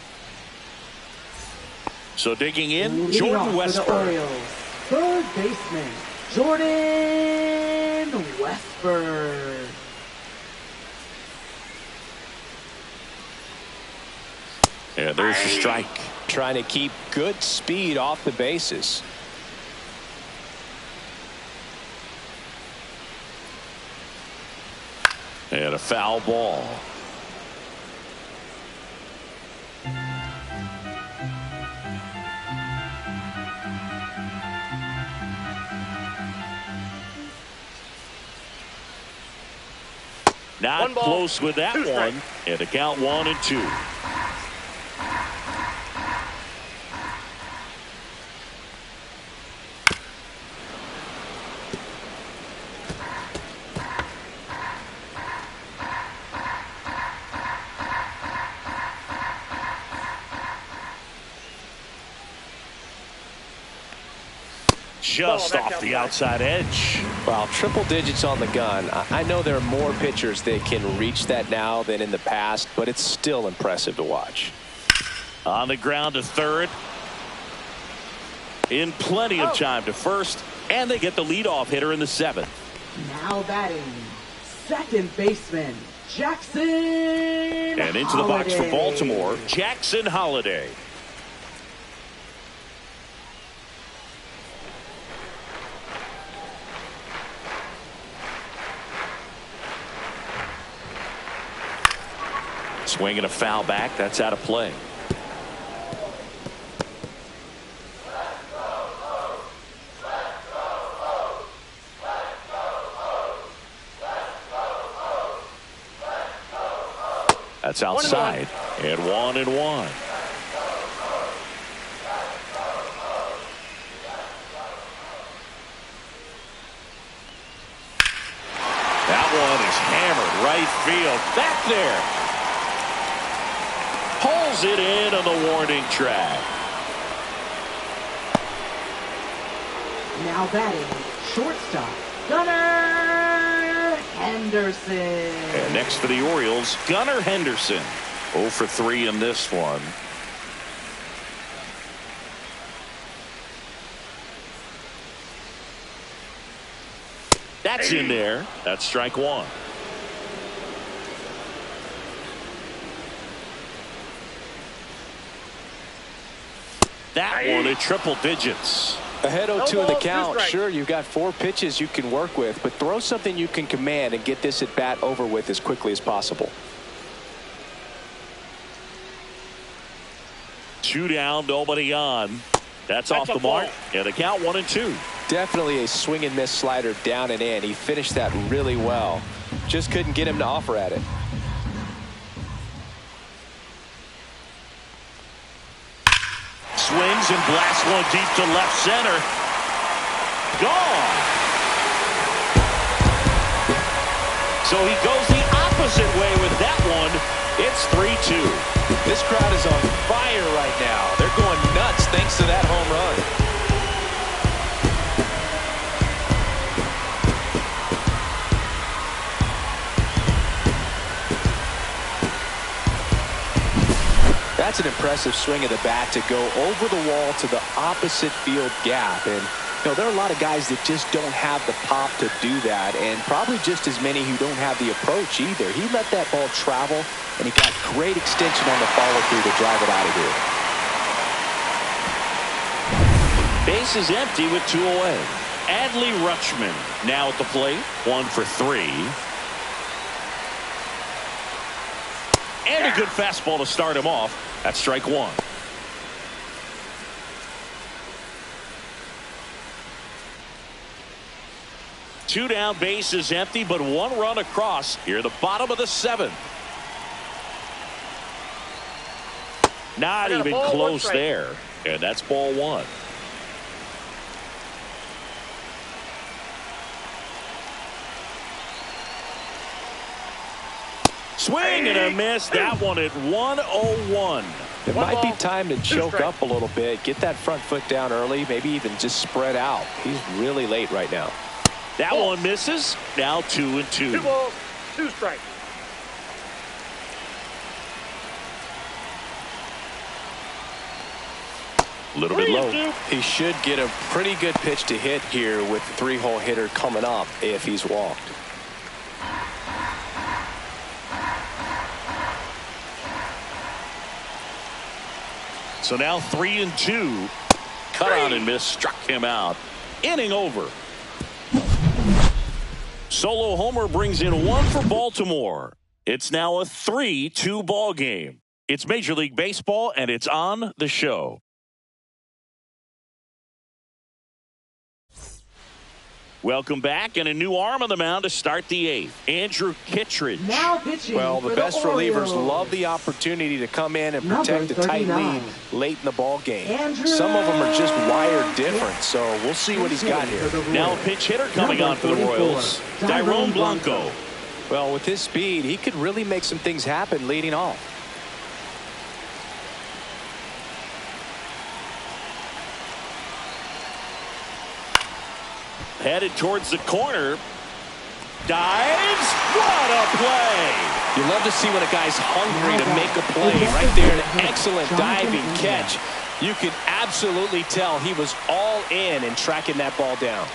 So digging in, Leading Jordan off for the Westburg. Orioles, third baseman, Jordan Westburg. And there's the strike. Trying to keep good speed off the bases. And a foul ball. Not close with that one. And the count 1-2. Just off the outside edge. Well, triple digits on the gun. I know there are more pitchers that can reach that now than in the past, but it's still impressive to watch. On the ground to third. In plenty of time to first, and they get the leadoff hitter in the 7th. Now batting, second baseman, Jackson And into the box for Baltimore, Jackson Holliday. Swinging a foul back. That's out of play. That's outside. And 1-1. That one is hammered right field. Back there. Pulls it in on the warning track. Now batting, shortstop, Gunnar Henderson. And next for the Orioles, Gunnar Henderson. 0 for 3 in this one. That's in there. That's strike one. That one at triple digits. Ahead 0-2 in the count. 2 strikes. Sure, you've got 4 pitches you can work with, but throw something you can command and get this at bat over with as quickly as possible. 2 down, nobody on. That's off the mark. And the count 1-2. Definitely a swing and miss slider down and in. He finished that really well. Just couldn't get him to offer at it. Swings and blasts one deep to left center. Gone. So he goes the opposite way with that one. It's 3-2. This crowd is on fire right now. They're going nuts thanks to that home run. That's an impressive swing of the bat to go over the wall to the opposite field gap. And there are a lot of guys that just don't have the pop to do that, and probably just as many who don't have the approach either. He let that ball travel, and he got great extension on the follow-through to drive it out of here. Base is empty with 2 away. Adley Rutschman now at the plate. 1 for 3. And a good fastball to start him off. That's strike one. Two down, base is empty, but 1 run across here, the bottom of the 7th. Not even close there. And that's ball 1. Swing and a miss. That one at 101. It might be time to choke up a little bit, get that front foot down early, maybe even just spread out. He's really late right now. That one misses. Now 2-2. 2 balls, 2 strikes. A little bit low. He should get a pretty good pitch to hit here with the 3-hole hitter coming up if he's walked. So now 3-2. Cut on and miss. Struck him out. Inning over. Solo homer brings in 1 for Baltimore. It's now a 3-2 ball game. It's Major League Baseball, and it's on the show. Welcome back, and a new arm on the mound to start the 8th. Andrew Kittredge. Now pitching. Well, the best relievers love the opportunity to come in and protect a tight lead late in the ball game. Some of them are just wired different, so we'll see what he's got here. Now a pinch hitter coming on for the Royals, Dairon Blanco. Well, with his speed, he could really make some things happen leading off. Headed towards the corner. Dives. What a play. You love to see when a guy's hungry to make a play. Right there, an excellent diving catch. You can absolutely tell he was all in tracking that ball down.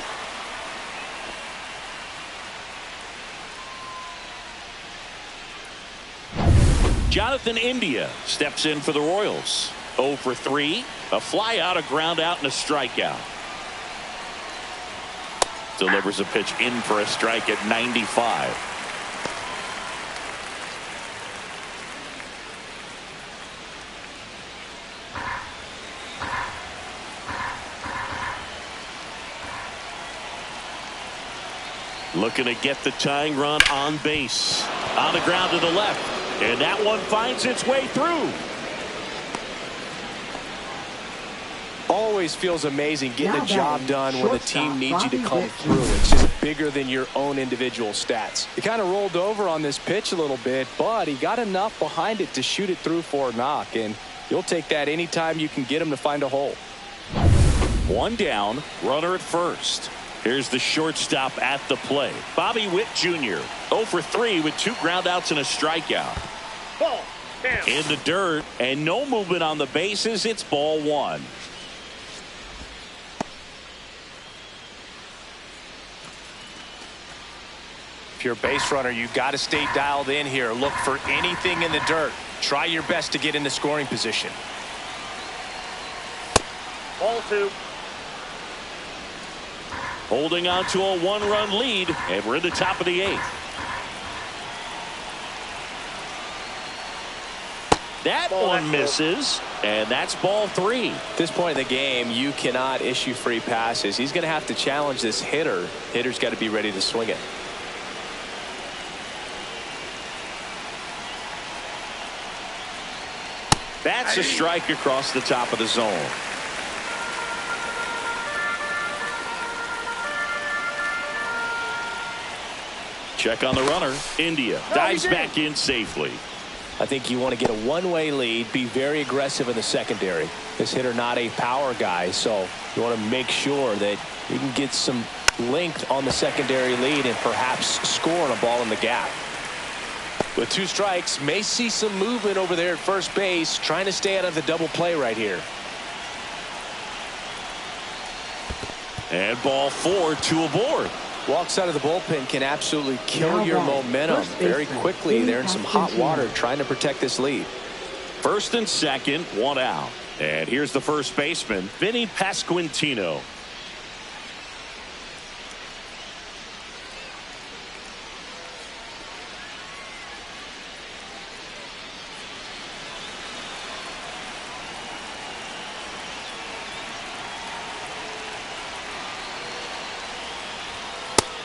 Jonathan India steps in for the Royals. 0 for 3. A fly out, a ground out, and a strikeout. Delivers a pitch in for a strike at 95. Looking to get the tying run on base. On the ground to the left. And that one finds its way through. Always feels amazing getting a job done when the team needs you to come through. It's just bigger than your own individual stats. He kind of rolled over on this pitch a little bit, but he got enough behind it to shoot it through for a knock, and you'll take that anytime you can get him to find a hole. One down, runner at first. Here's the shortstop at the plate. Bobby Witt Jr. 0 for 3 with 2 groundouts and a strikeout. Ball. Down. In the dirt and no movement on the bases. It's ball 1. If you're a base runner, you've got to stay dialed in here. Look for anything in the dirt. Try your best to get into scoring position. Ball 2. Holding on to a 1-run lead, and we're in the top of the 8th. That one misses, and that's ball 3. At this point in the game, you cannot issue free passes. He's going to have to challenge this hitter. Hitter's got to be ready to swing it. That's a strike across the top of the zone. Check on the runner. India dives back in safely. I think you want to get a one-way lead, be very aggressive in the secondary. This hitter not a power guy, so you want to make sure that you can get some length on the secondary lead and perhaps score on a ball in the gap. With 2 strikes, may see some movement over there at first base, trying to stay out of the double play right here. And ball 4, 2 aboard. Walks out of the bullpen can absolutely kill your momentum very quickly. They're in some hot water trying to protect this lead. First and second, 1 out. And here's the first baseman, Vinny Pasquantino.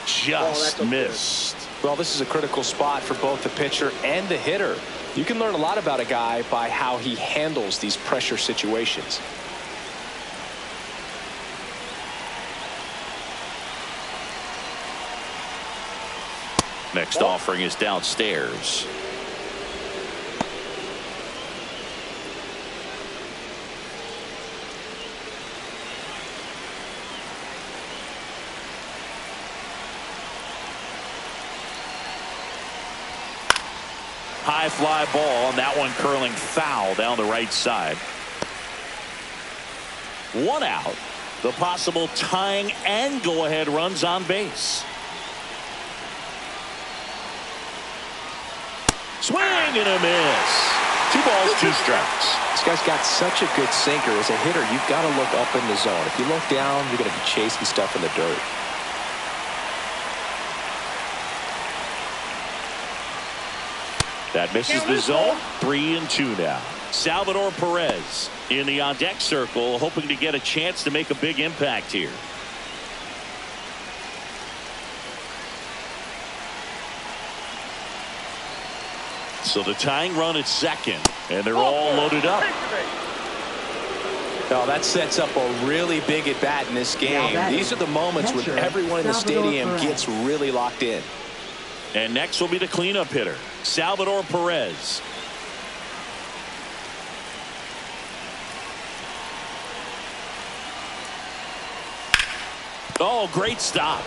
Just missed. Well, this is a critical spot for both the pitcher and the hitter. You can learn a lot about a guy by how he handles these pressure situations. Next offering is downstairs. High fly ball, and that one curling foul down the right side. 1 out. The possible tying and go-ahead runs on base. Swing and a miss. 2 balls, 2 strikes. This guy's got such a good sinker. As a hitter, you've got to look up in the zone. If you look down, you're going to be chasing stuff in the dirt. That misses the zone. 3 and 2 now. Salvador Perez in the on-deck circle, hoping to get a chance to make a big impact here. So the tying run at second, and they're all loaded up. Now that sets up a really big at bat in this game. These are the moments when everyone in the stadium gets really locked in. And next will be the cleanup hitter, Salvador Perez. Oh, great stop.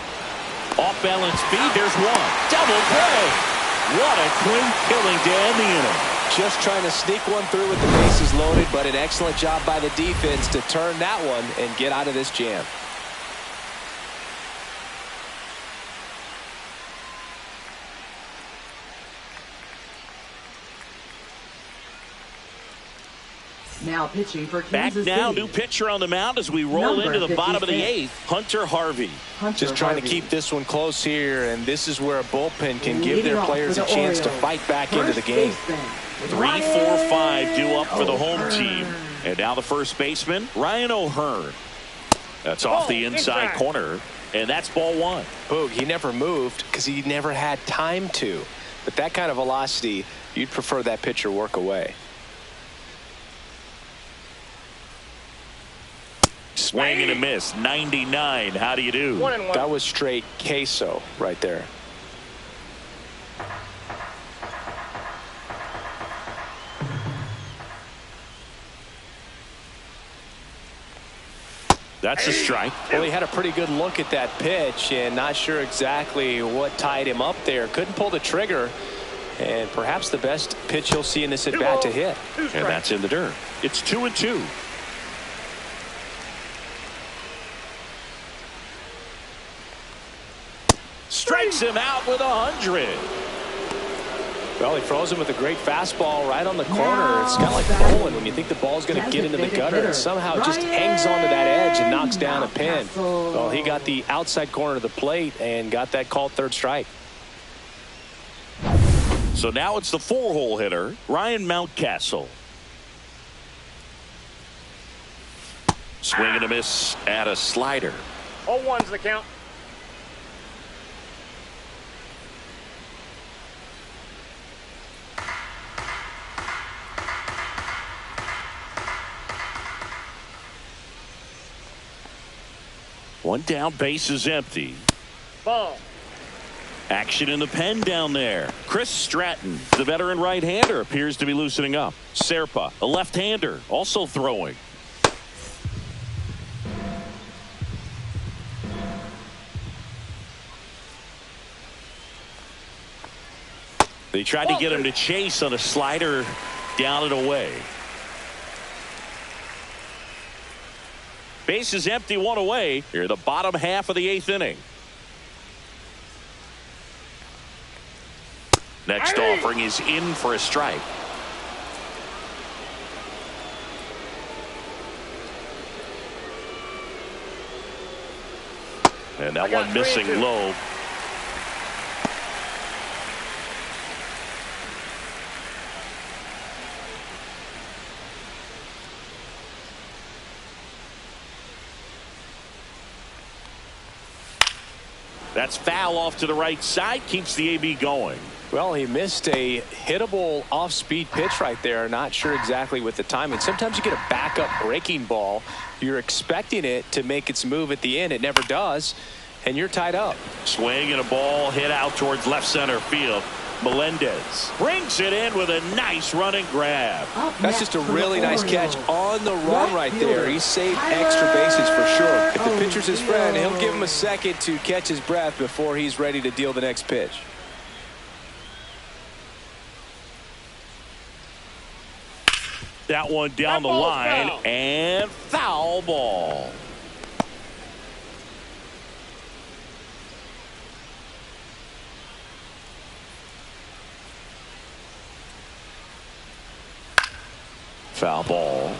Off balance speed. There's one. Double play. What a clean killing to end the inning. Just trying to sneak one through with the bases loaded, but an excellent job by the defense to turn that one and get out of this jam. Now pitching for Back Kansas now, City. new pitcher on the mound as we roll into the bottom of the 8th. Hunter Harvey. Just trying to keep this one close here, and this is where a bullpen can give their players a chance to fight back into the game. 3, 4, 5 due up for the home team. And now the first baseman, Ryan O'Hearn. That's off the inside corner. And that's ball one. Boog, he never moved because he never had time to. But that kind of velocity, you'd prefer that pitcher work away. Swing and a miss. 99. How do you do? 1-1. That was straight queso right there. That's a strike. Well, he had a pretty good look at that pitch and not sure exactly what tied him up there. Couldn't pull the trigger, and perhaps the best pitch he'll see in this at bat to hit. And that's in the dirt. It's 2-2. Strikes him out with 100. Well, he throws him with a great fastball right on the corner. It's kind of like bowling when you think the ball's going to get into the gutter and somehow just hangs onto that edge and knocks down a pin. Well, he got the outside corner of the plate and got that called third strike. So now it's the 4-hole hitter, Ryan Mountcastle. Swing and a miss at a slider. 0-1's the count. One down, base is empty. Ball. Action in the pen down there. Chris Stratton, the veteran right-hander, appears to be loosening up. Serpa, a left-hander, also throwing. They tried to get him to chase on a slider down and away. Base is empty, one away. Here, the bottom half of the 8th inning. Next offering is in for a strike. And that one missing low. That's foul off to the right side. Keeps the AB going. Well, he missed a hittable off-speed pitch right there. Not sure exactly with the timing. Sometimes you get a backup breaking ball. You're expecting it to make its move at the end. It never does, and you're tied up. Swing and a ball hit out towards left center field. Melendez brings it in with a nice running grab. That's just a really nice catch on the run right there. He saved extra bases for sure. If the pitcher's his friend, he'll give him a second to catch his breath before he's ready to deal the next pitch. That one down the line foul. And foul ball. Foul ball.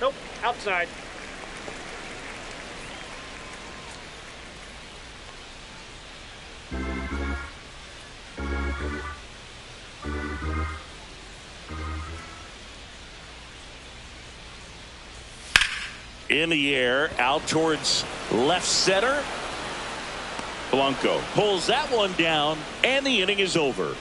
Nope, outside. In the air, out towards left center. Blanco pulls that one down, and the inning is over.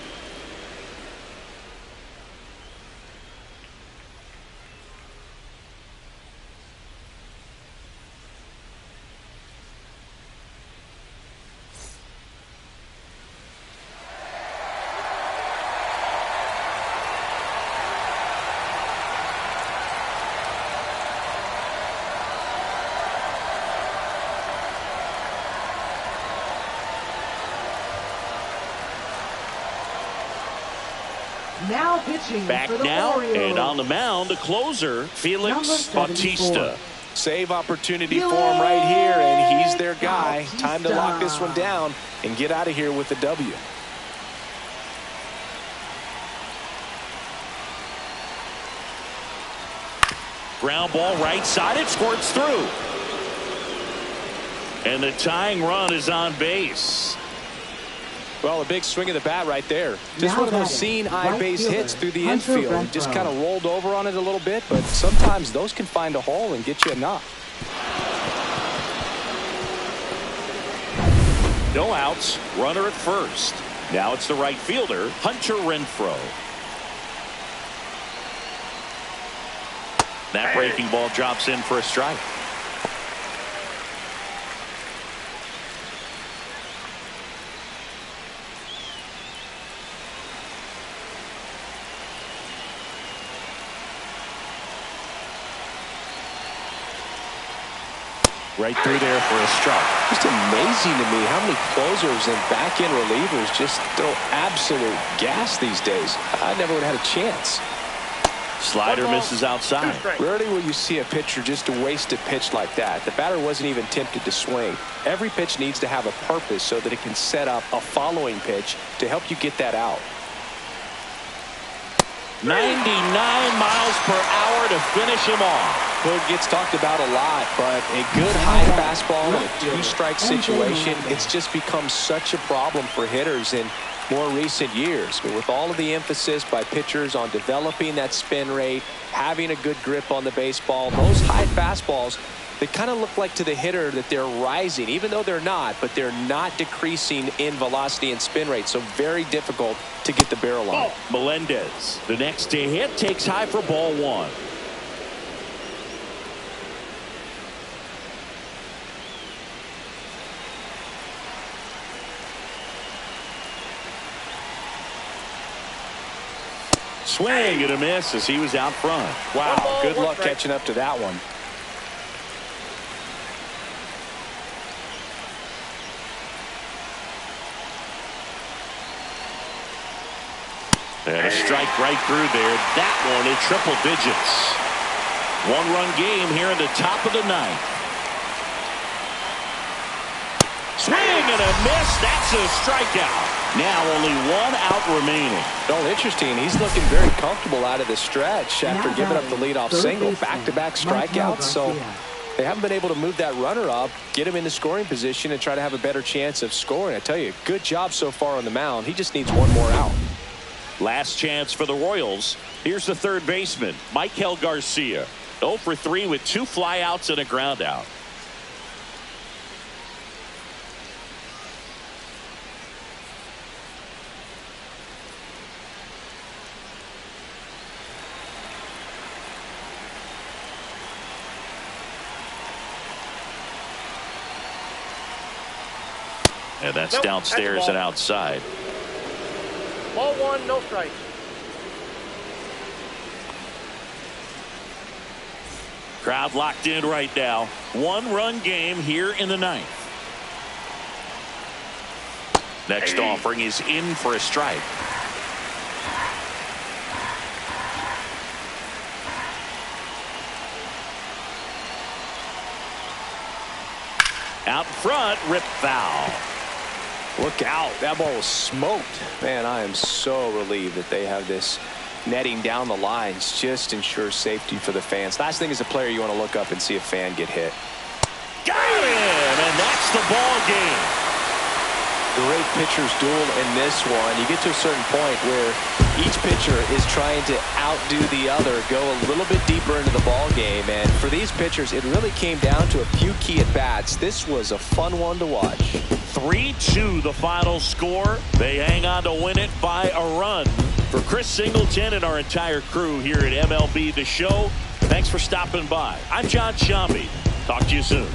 Now pitching Back for the now, Orioles. and on the mound, the closer, Felix Bautista. Save opportunity for him right here, and he's their guy. Time to lock this one down and get out of here with the W. Ground ball right side, it squirts through. And the tying run is on base. Well, a big swing of the bat right there. Just Now one of those batting, seeing eye right base fielder, hits through the Hunter infield. He just Renfroe. kind of rolled over on it a little bit, but sometimes those can find a hole and get you a knock. No outs, runner at first. Now it's the right fielder, Hunter Renfroe. That breaking ball drops in for a strike. Right through there for a strike. Just amazing to me how many closers and back-end relievers just throw absolute gas these days. I never would have had a chance. Slider misses outside. Rarely will you see a pitcher just waste a pitch like that. The batter wasn't even tempted to swing. Every pitch needs to have a purpose so that it can set up a following pitch to help you get that out. 99 miles per hour to finish him off. Well, it gets talked about a lot, but a good high fastball in a two-strike situation, it's just become such a problem for hitters in more recent years. But with all of the emphasis by pitchers on developing that spin rate, having a good grip on the baseball, those high fastballs, they kind of look like to the hitter that they're rising, even though they're not, but they're not decreasing in velocity and spin rate. So very difficult to get the barrel on. Melendez, the next to hit, takes high for ball one. Swing and a miss as he was out front. Wow, good luck catching up to that one. And a strike right through there. That one in triple digits. One-run game here in the top of the ninth. Swing and a miss. That's a strikeout. Now only one out remaining. Well, interesting. He's looking very comfortable out of the stretch after giving up the leadoff single. Back-to-back strikeouts. So they haven't been able to move that runner up, get him in the scoring position, and try to have a better chance of scoring. I tell you, good job so far on the mound. He just needs one more out. Last chance for the Royals. Here's the third baseman, Michael Garcia. 0 for 3 with 2 flyouts and a ground out. And that's downstairs and outside. Ball one, no strike. Crowd locked in right now. One-run game here in the ninth. Next offering is in for a strike. Out front, rip foul. Look out. That ball was smoked. Man, I am so relieved that they have this netting down the lines. Just ensures safety for the fans. Last thing as a player, you want to look up and see a fan get hit. Got him, and that's the ball game. Great pitcher's duel in this one. You get to a certain point where each pitcher is trying to outdo the other, go a little bit deeper into the ball game. And for these pitchers, it really came down to a few key at-bats. This was a fun one to watch. 3-2 the final score. They hang on to win it by a run. For Chris Singleton and our entire crew here at MLB The Show, thanks for stopping by. I'm John Shambi. Talk to you soon.